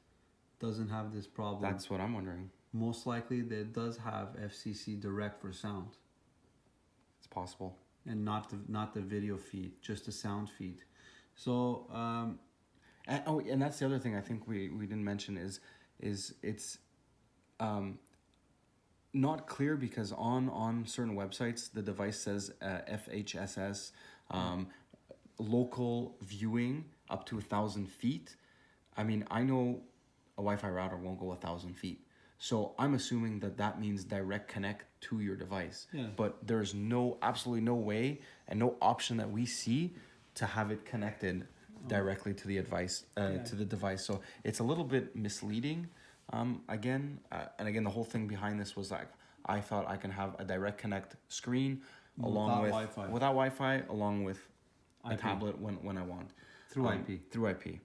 doesn't have this problem? That's what I'm wondering. Most likely that it does have FCC direct for sound It's possible. and not the video feed, just the sound feed. So And that's the other thing I think we didn't mention is it's not clear because on certain websites the device says FHSS local viewing up to 1,000 feet. I mean, I know a Wi-Fi router won't go 1,000 feet, so I'm assuming that means direct connect to your device. Yeah. But there's absolutely no way and no option that we see to have it connected directly to the to the device. So it's a little bit misleading. Again, the whole thing behind this was like I thought I can have a direct connect screen along without Wi-Fi, along with a IP. tablet when I want through IP. Through IP.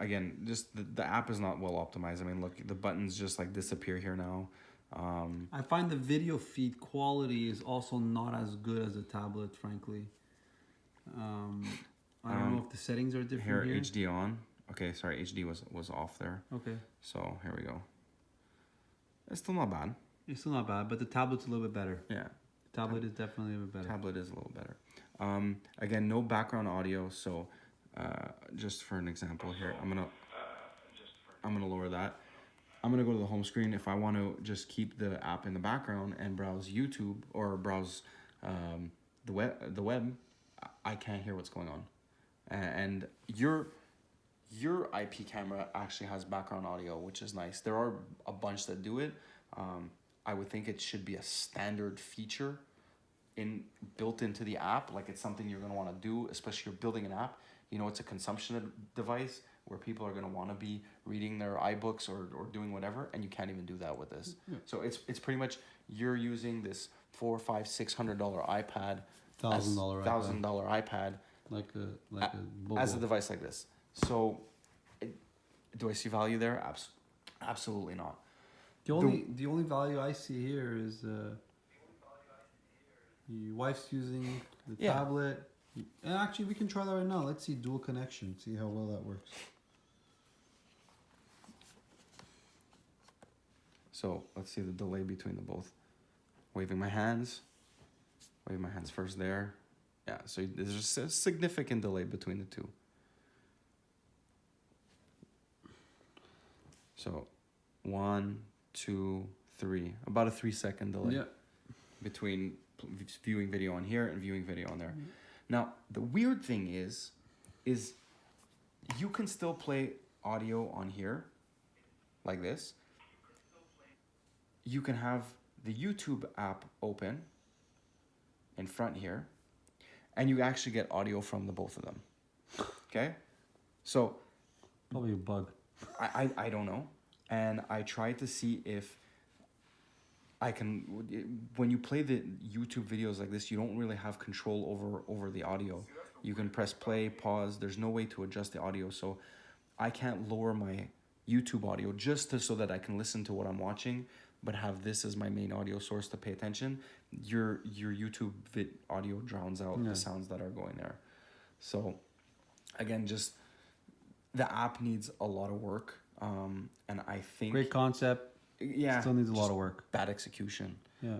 Again, just the app is not well optimized. I mean, look, the buttons just disappear here now. I find the video feed quality is also not as good as a tablet, frankly. I don't know if the settings are different here. HD on. Okay, sorry, HD was off there. Okay. So here we go. It's still not bad. It's still not bad, but the tablet's a little bit better. Yeah. The tablet is definitely a bit better. Tablet is a little better. Again, no background audio. So just for an example here, I'm gonna lower that. I'm gonna go to the home screen. If I want to just keep the app in the background and browse YouTube or browse the web, I can't hear what's going on. And your IP camera actually has background audio, which is nice. There are a bunch that do it. I would think it should be a standard feature built into the app. Like it's something you're gonna want to do, especially if you're building an app. You know, it's a consumption device where people are gonna want to be reading their iBooks or doing whatever, and you can't even do that with this. Yeah. So it's pretty much you're using this $400, $500, $600 iPad, $1,000 iPad, like a as a device like this. So, do I see value there? Absolutely not. The only value I see here is your wife's using the tablet. And actually, we can try that right now. Let's see dual connection. See how well that works. So let's see the delay between the both. Waving my hands first there. Yeah, so there's a significant delay between the two. So 1, 2, 3, about a 3-second delay between viewing video on here and viewing video on there. Mm-hmm. Now, the weird thing is you can still play audio on here like this. You can have the YouTube app open in front here, and you actually get audio from the both of them. Okay? So probably a bug. I don't know. And I tried to see if I can, when you play the YouTube videos like this, you don't really have control over the audio. You can press play, pause. There's no way to adjust the audio. So I can't lower my YouTube audio so that I can listen to what I'm watching, but have this as my main audio source to pay attention. Your YouTube audio drowns out the sounds that are going there. So again, just the app needs a lot of work. And I think great concept. Yeah, still needs a lot of work. Bad execution. Yeah.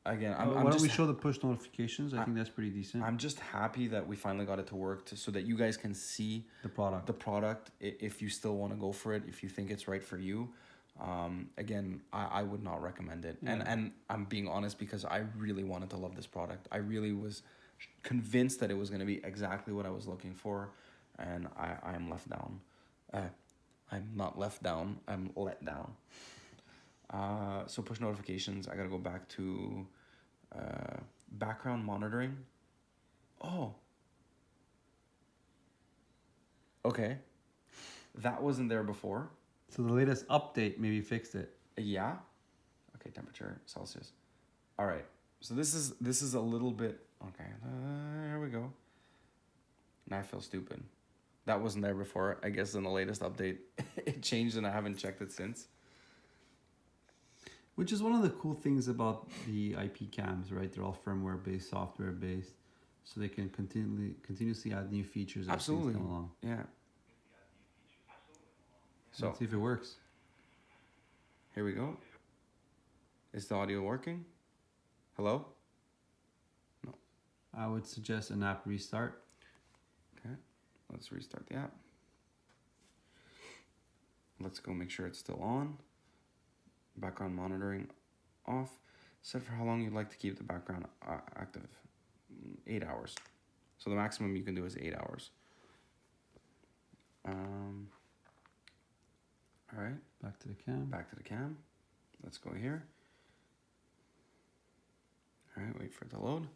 Again, why don't we show the push notifications? I think that's pretty decent. I'm just happy that we finally got it to work, so that you guys can see the product. If you still want to go for it, if you think it's right for you. Again, I would not recommend it. Yeah. And I'm being honest because I really wanted to love this product. I really was convinced that it was going to be exactly what I was looking for, and I am left down. I'm not left down, I'm let down. So push notifications, I gotta go back to background monitoring. Oh. Okay. That wasn't there before. So the latest update maybe fixed it. Yeah. Okay, temperature, Celsius. All right. So this is a little bit, okay, here we go. Now I feel stupid. That wasn't there before. I guess in the latest update, it changed and I haven't checked it since. Which is one of the cool things about the IP cams, right? They're all firmware-based, software-based, so they can continuously add new features as things come along. Yeah. So let's see if it works. Here we go. Is the audio working? Hello? No. I would suggest an app restart. Okay. Let's restart the app. Let's go make sure it's still on. Background monitoring off. Set for how long you'd like to keep the background active. 8 hours. So the maximum you can do is 8 hours. All right. Back to the cam. Back to the cam. Let's go here. All right, wait for it to load.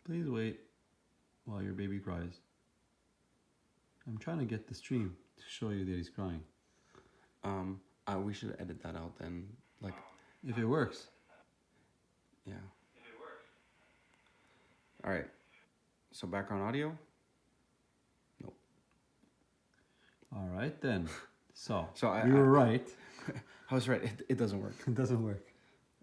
Please wait while your baby cries. I'm trying to get the stream to show you that he's crying. We should edit that out then. Like, if it works. Yeah. If it works. All right. So background audio. Nope. All right then. So, So you were right. I was right. It doesn't work, It doesn't work.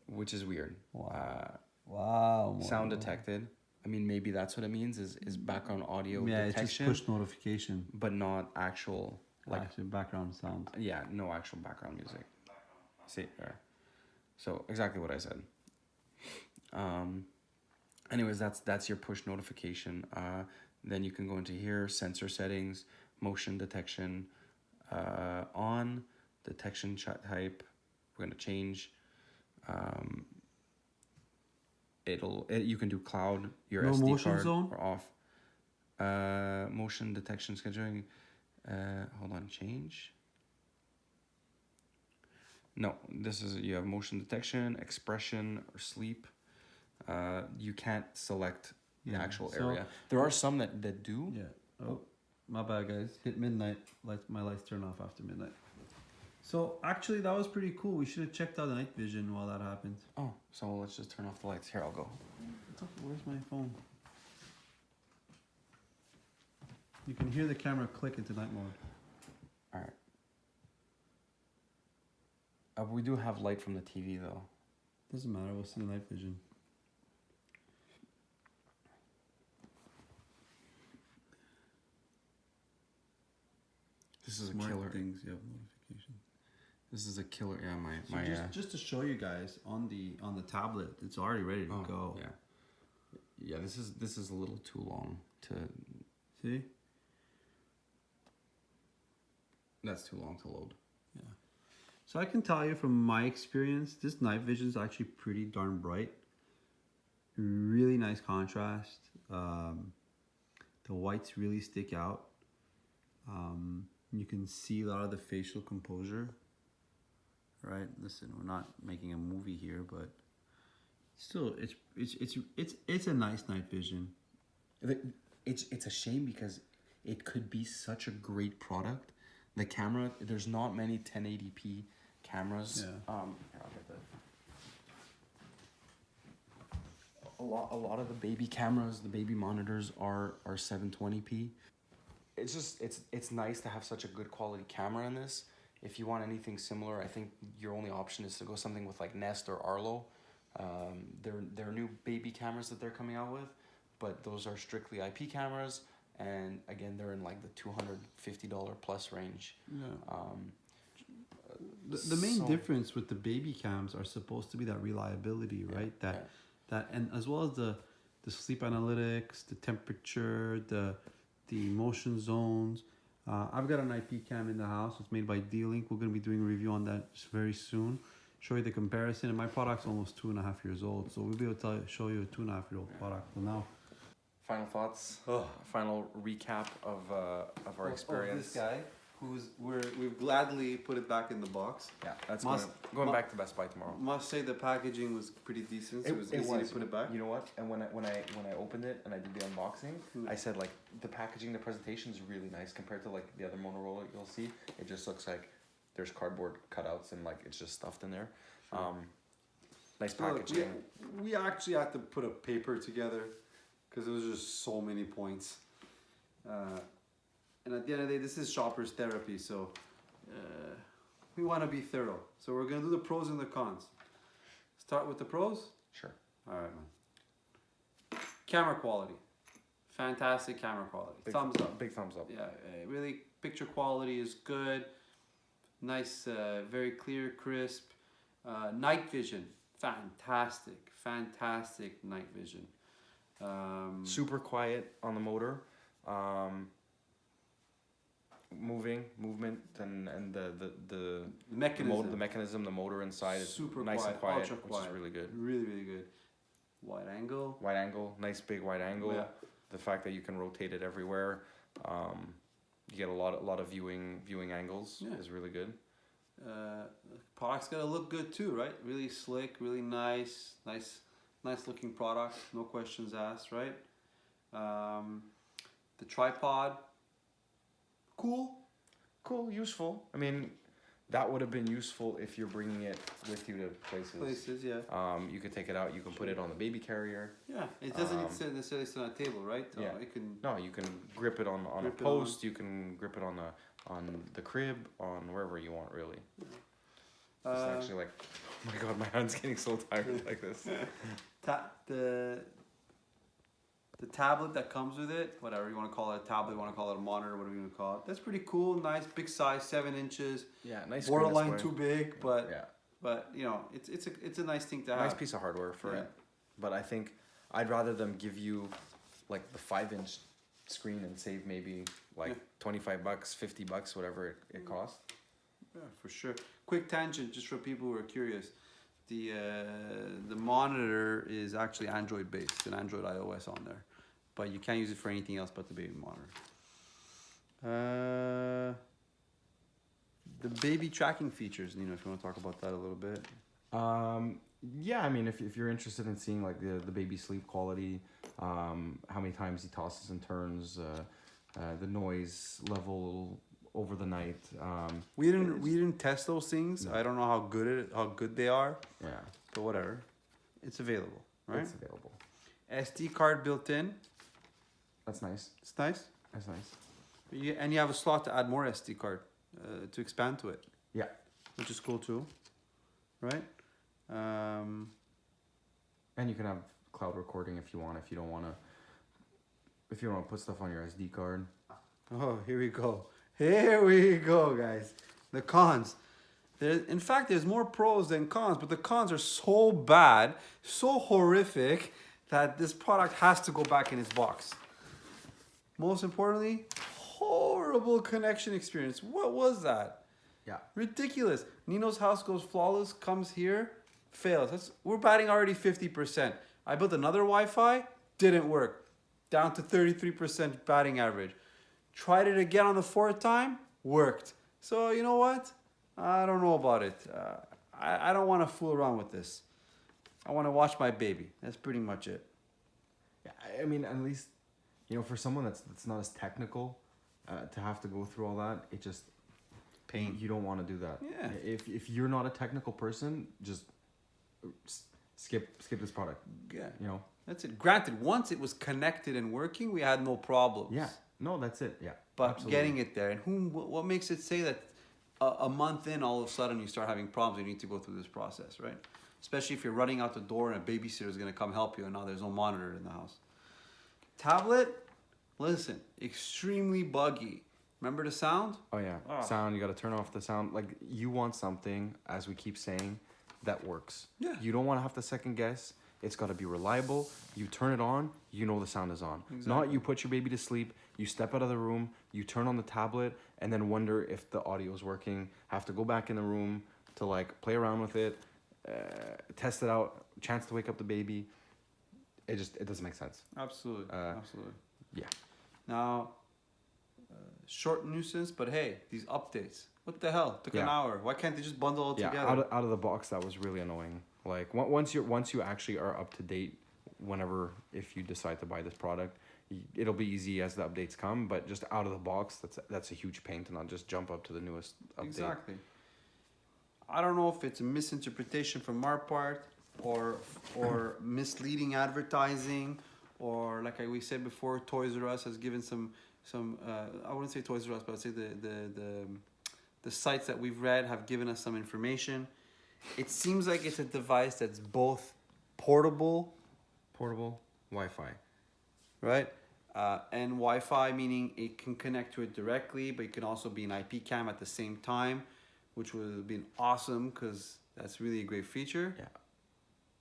which is weird. Wow. Sound detected. I mean, maybe that's what it means is background audio Yeah, it's just detection, push notification. but not actual like Actually, background sound. yeah, no actual background music. See there. So exactly what I said. Anyways, that's your push notification. Then you can go into here, sensor settings, motion detection, on, detection type. We're gonna change. You can do cloud, your No SD motion card zone? or off. Motion detection scheduling. Hold on, change. No, this is you have motion detection, expression, or sleep. You can't select the Yeah, actual so- area. There are some that do. Yeah. Oh, my bad, guys. Hit midnight. My lights turn off after midnight. So actually, that was pretty cool. We should have checked out night vision while that happened. Oh, so let's just turn off the lights. Here, I'll go. Where's my phone? You can hear the camera click into night mode. All right. We do have light from the TV though. Doesn't matter. We'll see the night vision. This is Smart a killer. things. You have notifications. This is a killer. Yeah, So my just to show you guys on the tablet, it's already ready to go. Yeah. Yeah, this is a little too long to. See? That's too long to load. Yeah. So I can tell you from my experience, this night vision is actually pretty darn bright. Really nice contrast. The whites really stick out. You can see a lot of the facial composure. Right? Listen, we're not making a movie here, but still, it's a nice night vision. It's a shame because it could be such a great product. The camera, there's not many 1080p cameras. Yeah. Here, I'll get that. A lot of the baby cameras, the baby monitors are 720p. It's just it's nice to have such a good quality camera in this. If you want anything similar, I think your only option is to go something with like Nest or Arlo. They're new baby cameras that they're coming out with, but those are strictly IP cameras, and again they're in like the $250 plus range. Yeah. The main difference with the baby cams are supposed to be that reliability, right? That and as well as the sleep analytics, the temperature, the motion zones. I've got an IP cam in the house. It's made by D-Link. We're going to be doing a review on that very soon. Show you the comparison. And my product's almost 2.5 years old, so we'll be able to show you a 2.5-year-old product. Well, now, Final thoughts. Final recap of our experience. This guy, we've gladly put it back in the box. Yeah, that's going back to Best Buy tomorrow. Must say the packaging was pretty decent. So it was easy to put it back. You know what? And when I opened it and I did the unboxing, I said like the packaging, the presentation is really nice compared to like the other Motorola you'll see. It just looks like there's cardboard cutouts and like it's just stuffed in there. Nice packaging. Look, we actually had to put a paper together because there was just so many points. And at the end of the day, this is shopper's therapy, so we want to be thorough. So we're going to do the pros and the cons. Start with the pros? Sure. All right, man. Camera quality. Fantastic camera quality. Thumbs up. Big thumbs up. Yeah, really, picture quality is good. Nice, very clear, crisp. Night vision. Fantastic night vision. Super quiet on the motor. Movement and the mechanism. The mechanism, the motor inside is Super nice quiet, and quiet, ultra which quiet. is really good. Really good. Wide angle. Nice big wide angle. Yeah. The fact that you can rotate it everywhere, you get a lot of viewing angles is really good. Product's gotta look good too, right? Really slick, really nice looking product. No questions asked, right? The tripod. Cool, useful. I mean, that would have been useful if you're bringing it with you to places. Yeah. You could take it out. You can put it on the baby carrier. Yeah, it doesn't necessarily sit on a table, right? Yeah. It can. No, you can grip it on a post. You can grip it on on the crib, on wherever you want, really. It's Uh, actually like, oh my god, my hand's getting so tired like this. The tablet that comes with it, whatever you want to call it, a tablet, you want to call it a monitor, whatever you want to call it. That's pretty cool, nice, big size, 7 inches. Yeah, nice. Screen Borderline display. too big, but Yeah, but you know, it's a nice thing to have. nice piece of hardware for Yeah. it. But I think I'd rather them give you like the 5-inch screen and save maybe like $25, $50, whatever it costs. Yeah, for sure. Quick tangent, just for people who are curious. The monitor is actually Android based, an Android iOS on there, but you can't use it for anything else but the baby monitor. The baby tracking features, Nino, if you want to talk about that a little bit. Yeah, I mean, if you're interested in seeing like the baby sleep quality, how many times he tosses and turns, the noise level over the night. We didn't test those things. No. I don't know how good they are, Yeah, but whatever. It's available, right? it's available. SD card built in. That's nice. It's nice. That's nice. And you have a slot to add more SD card to expand to it. Yeah. Which is cool too, right? And you can have cloud recording if you want. If you don't want to put stuff on your SD card. Oh, here we go. Here we go, guys. The cons. In fact, there's more pros than cons, but the cons are so bad, so horrific, that this product has to go back in its box. Most importantly, horrible connection experience. What was that? Yeah. Ridiculous. Nino's house goes flawless, comes here, fails. We're batting already 50%. I built another Wi-Fi, didn't work. Down to 33% batting average. Tried it again on the 4th time, worked. So you know what? I don't know about it. I don't want to fool around with this. I want to watch my baby. That's pretty much it. Yeah, I mean, at least, for someone that's not as technical, to have to go through all that, it just Pain. You don't want to do that. Yeah. If you're not a technical person, just skip this product. Yeah. That's it. Granted, once it was connected and working, we had no problems. Yeah. No, that's it. Yeah. But absolutely. getting it there, and what makes it say that a month in, all of a sudden you start having problems, you need to go through this process, right? Especially if you're running out the door and a babysitter is going to come help you and now there's no monitor in the house. Tablet, listen, extremely buggy. Remember the sound? Oh yeah, sound. You got to turn off the sound. Like, you want something, as we keep saying, that works. Yeah. You don't want to have to second guess. It's got to be reliable. You turn it on, you know the sound is on. Exactly. Not you put your baby to sleep, you step out of the room, you turn on the tablet, and then wonder if the audio is working. Have to go back in the room to like play around with it, test it out. Chance to wake up the baby. It doesn't make sense. Absolutely. Absolutely. Yeah. Now, short nuisance, but hey, these updates. What the hell? Took an Yeah. hour. Why can't they just bundle it Yeah, together? out of the box, that was really annoying. Like, once you actually are up to date, if you decide to buy this product, it'll be easy as the updates come. But just out of the box, that's a huge pain to not just jump up to the newest update. Exactly. I don't know if it's a misinterpretation from our part or misleading advertising, or like we said before, Toys R Us has given some I wouldn't say Toys R Us, but I'd say the sites that we've read have given us some information. It seems like it's a device that's both portable, Wi-Fi. right? And Wi-Fi, meaning it can connect to it directly, but it can also be an IP cam at the same time, which would have been awesome because that's really a great feature. Yeah.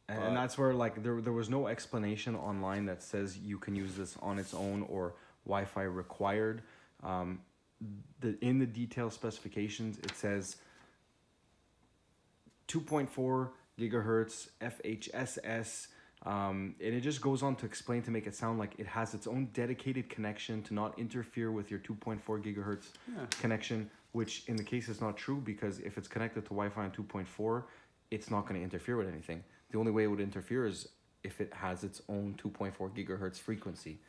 And that's where, like, there was no explanation online that says you can use this on its own or Wi-Fi required. In the detailed specifications, it says 2.4 gigahertz FHSS. And it just goes on to explain, to make it sound like it has its own dedicated connection to not interfere with your 2.4 gigahertz connection, which in the case is not true, because if it's connected to Wi-Fi on 2.4, it's not going to interfere with anything. The only way it would interfere is if it has its own 2.4 gigahertz frequency.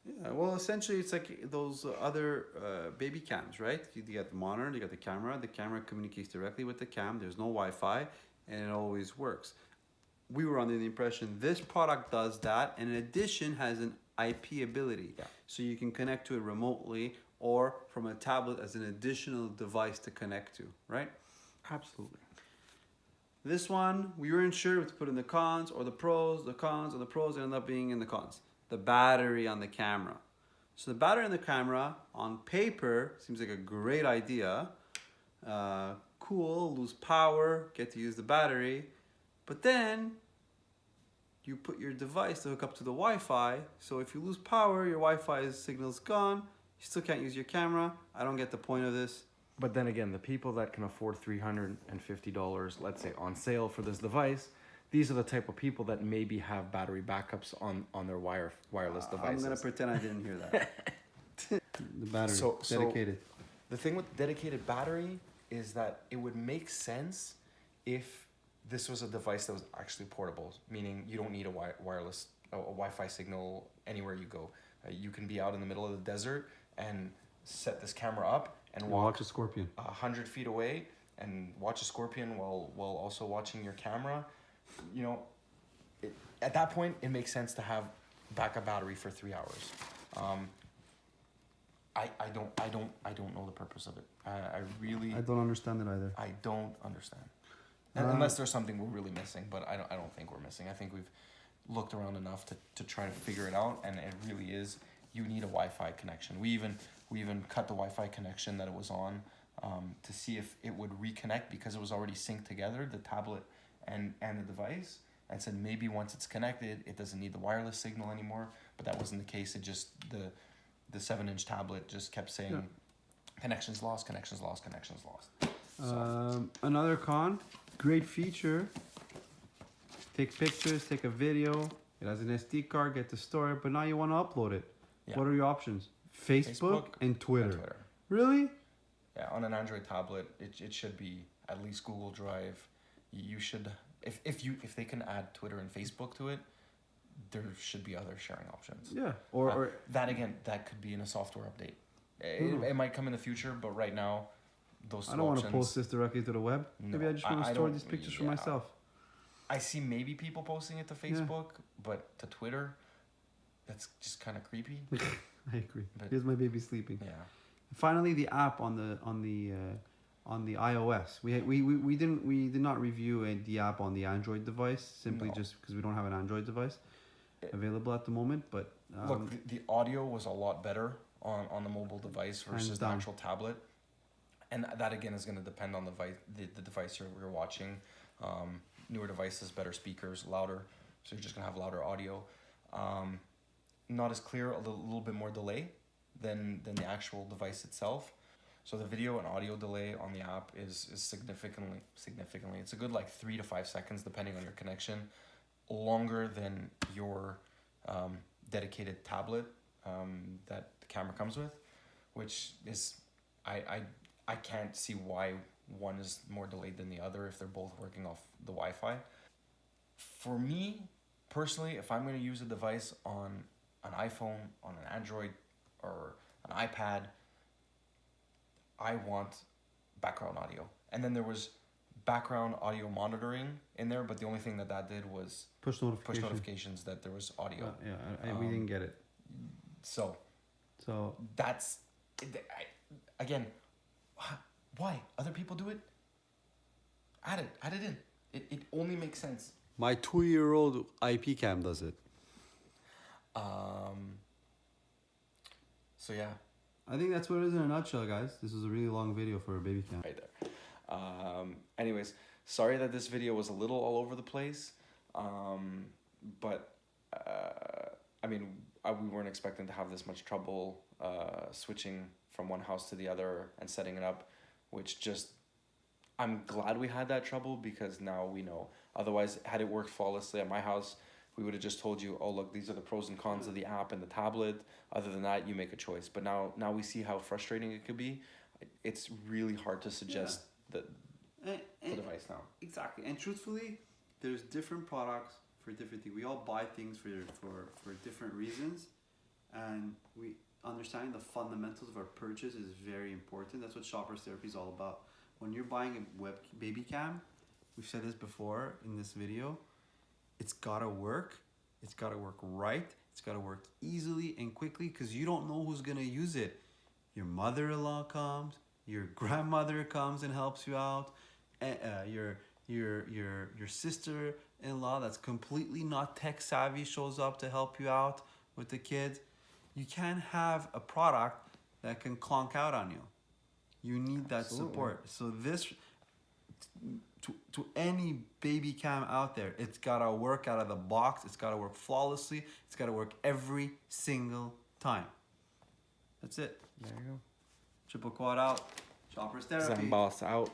Yeah, well, essentially, it's like those other baby cams, right? You got the monitor, you got the camera. The camera communicates directly with the cam. There's no Wi-Fi, and it always works. We were under the impression this product does that, and in addition has an IP ability. Yeah. So you can connect to it remotely or from a tablet as an additional device to connect to, right? Absolutely. This one, we weren't sure if to put in the cons or the pros, the cons or the pros ended up being in the cons. The battery on the camera. So the battery on the camera, on paper, seems like a great idea. Cool, lose power, get to use the battery. But then, you put your device to hook up to the Wi-Fi. So if you lose power, your Wi-Fi signal's gone. You still can't use your camera. I don't get the point of this. But then again, the people that can afford $350, let's say, on sale for this device, these are the type of people that maybe have battery backups on their wireless devices. I'm gonna pretend I didn't hear that. The battery, dedicated. The thing with dedicated battery is that it would make sense if this was a device that was actually portable, meaning you don't need a wireless, a Wi-Fi signal anywhere you go. You can be out in the middle of the desert and set this camera up and watch a scorpion 100 feet away and watch a scorpion while also watching your camera. You know, at that point, it makes sense to have backup battery for 3 hours. I don't know the purpose of it. I really. I don't understand it either. I don't understand. Unless there's something we're really missing, but I don't think we're missing. I think we've looked around enough to try to figure it out, and it really is, you need a Wi-Fi connection. We even cut the Wi-Fi connection that it was on to see if it would reconnect, because it was already synced together, the tablet and the device, and said maybe once it's connected, it doesn't need the wireless signal anymore, but that wasn't the case. It just, the 7-inch tablet just kept saying, connections lost, connections lost, connections lost. So. Another con, great feature. Take pictures, take a video. It has an SD card, get to store it, but now you want to upload it. Yeah. What are your options? Facebook and Twitter. Really? Yeah, on an Android tablet, it should be at least Google Drive. You should, if they can add Twitter and Facebook to it, there should be other sharing options. Yeah, or that again, that could be in a software update. It might come in the future, but right now, those. I don't want to post this directly to the web. No, maybe I just want to store these pictures for myself. I see maybe people posting it to Facebook, but to Twitter, that's just kind of creepy. I agree. But, here's my baby sleeping. Yeah. Finally, the app on the iOS. We did not review the app on the Android device simply just because we don't have an Android device available at the moment. But look, the audio was a lot better on the mobile device versus the actual tablet, and that again is going to depend on the device you're watching. Newer devices, better speakers, louder, so you're just gonna have louder audio. Not as clear, a little bit more delay than the actual device itself. So the video and audio delay on the app is significantly. It's a good like 3 to 5 seconds depending on your connection, longer than your dedicated tablet that the camera comes with, which is I can't see why one is more delayed than the other if they're both working off the Wi-Fi. For me, personally, if I'm going to use a device on an iPhone, on an Android, or an iPad, I want background audio. And then there was background audio monitoring in there, but the only thing that did was push notifications that there was audio. We didn't get it. So that's, again, why? Other people do it? Add it in. It only makes sense. My 2-year-old IP cam does it. So yeah. I think that's what it is in a nutshell, guys. This is a really long video for a baby cam. Right there. Anyways, sorry that this video was a little all over the place. But I mean, we weren't expecting to have this much trouble switching from one house to the other and setting it up, which just, I'm glad we had that trouble because now we know. Otherwise, had it worked flawlessly at my house, we would have just told you, oh, look, these are the pros and cons of the app and the tablet. Other than that, you make a choice. But now we see how frustrating it could be. It's really hard to suggest the device now. Exactly. And truthfully, there's different products for different things. We all buy things for different reasons. And understanding the fundamentals of our purchase is very important. That's what Shoppers Therapy is all about. When you're buying a baby cam, we've said this before in this video, it's gotta work. It's gotta work right. It's gotta work easily and quickly because you don't know who's gonna use it. your mother-in-law comes, your grandmother comes and helps you out, your sister-in-law that's completely not tech savvy shows up to help you out with the kids. You can't have a product that can clonk out on you. You need that Absolutely. support. So this, to any baby cam out there, it's gotta work out of the box. It's gotta work flawlessly. It's gotta work every single time. That's it. There you go. Triple quad out. Choppers therapy. Zamboss out.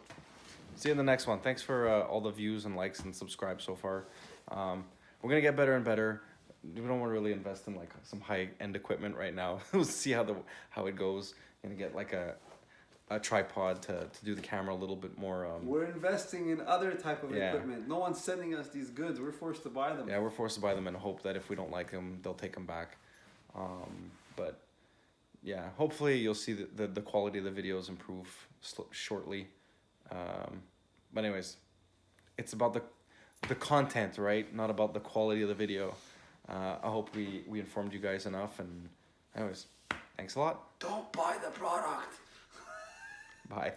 See you in the next one. Thanks for all the views and likes and subscribe so far. We're gonna get better and better. We don't want to really invest in like some high end equipment right now. We'll see how it goes. Gonna get like a tripod to do the camera a little bit more. We're investing in other type of Yeah. equipment. No one's sending us these goods. We're forced to buy them. Yeah, we're forced to buy them and hope that if we don't like them, they'll take them back. But yeah, hopefully you'll see the quality of the videos improve shortly. But anyways, it's about the content, right? Not about the quality of the video. I hope we informed you guys enough. And anyways, thanks a lot. Don't buy the product. Bye.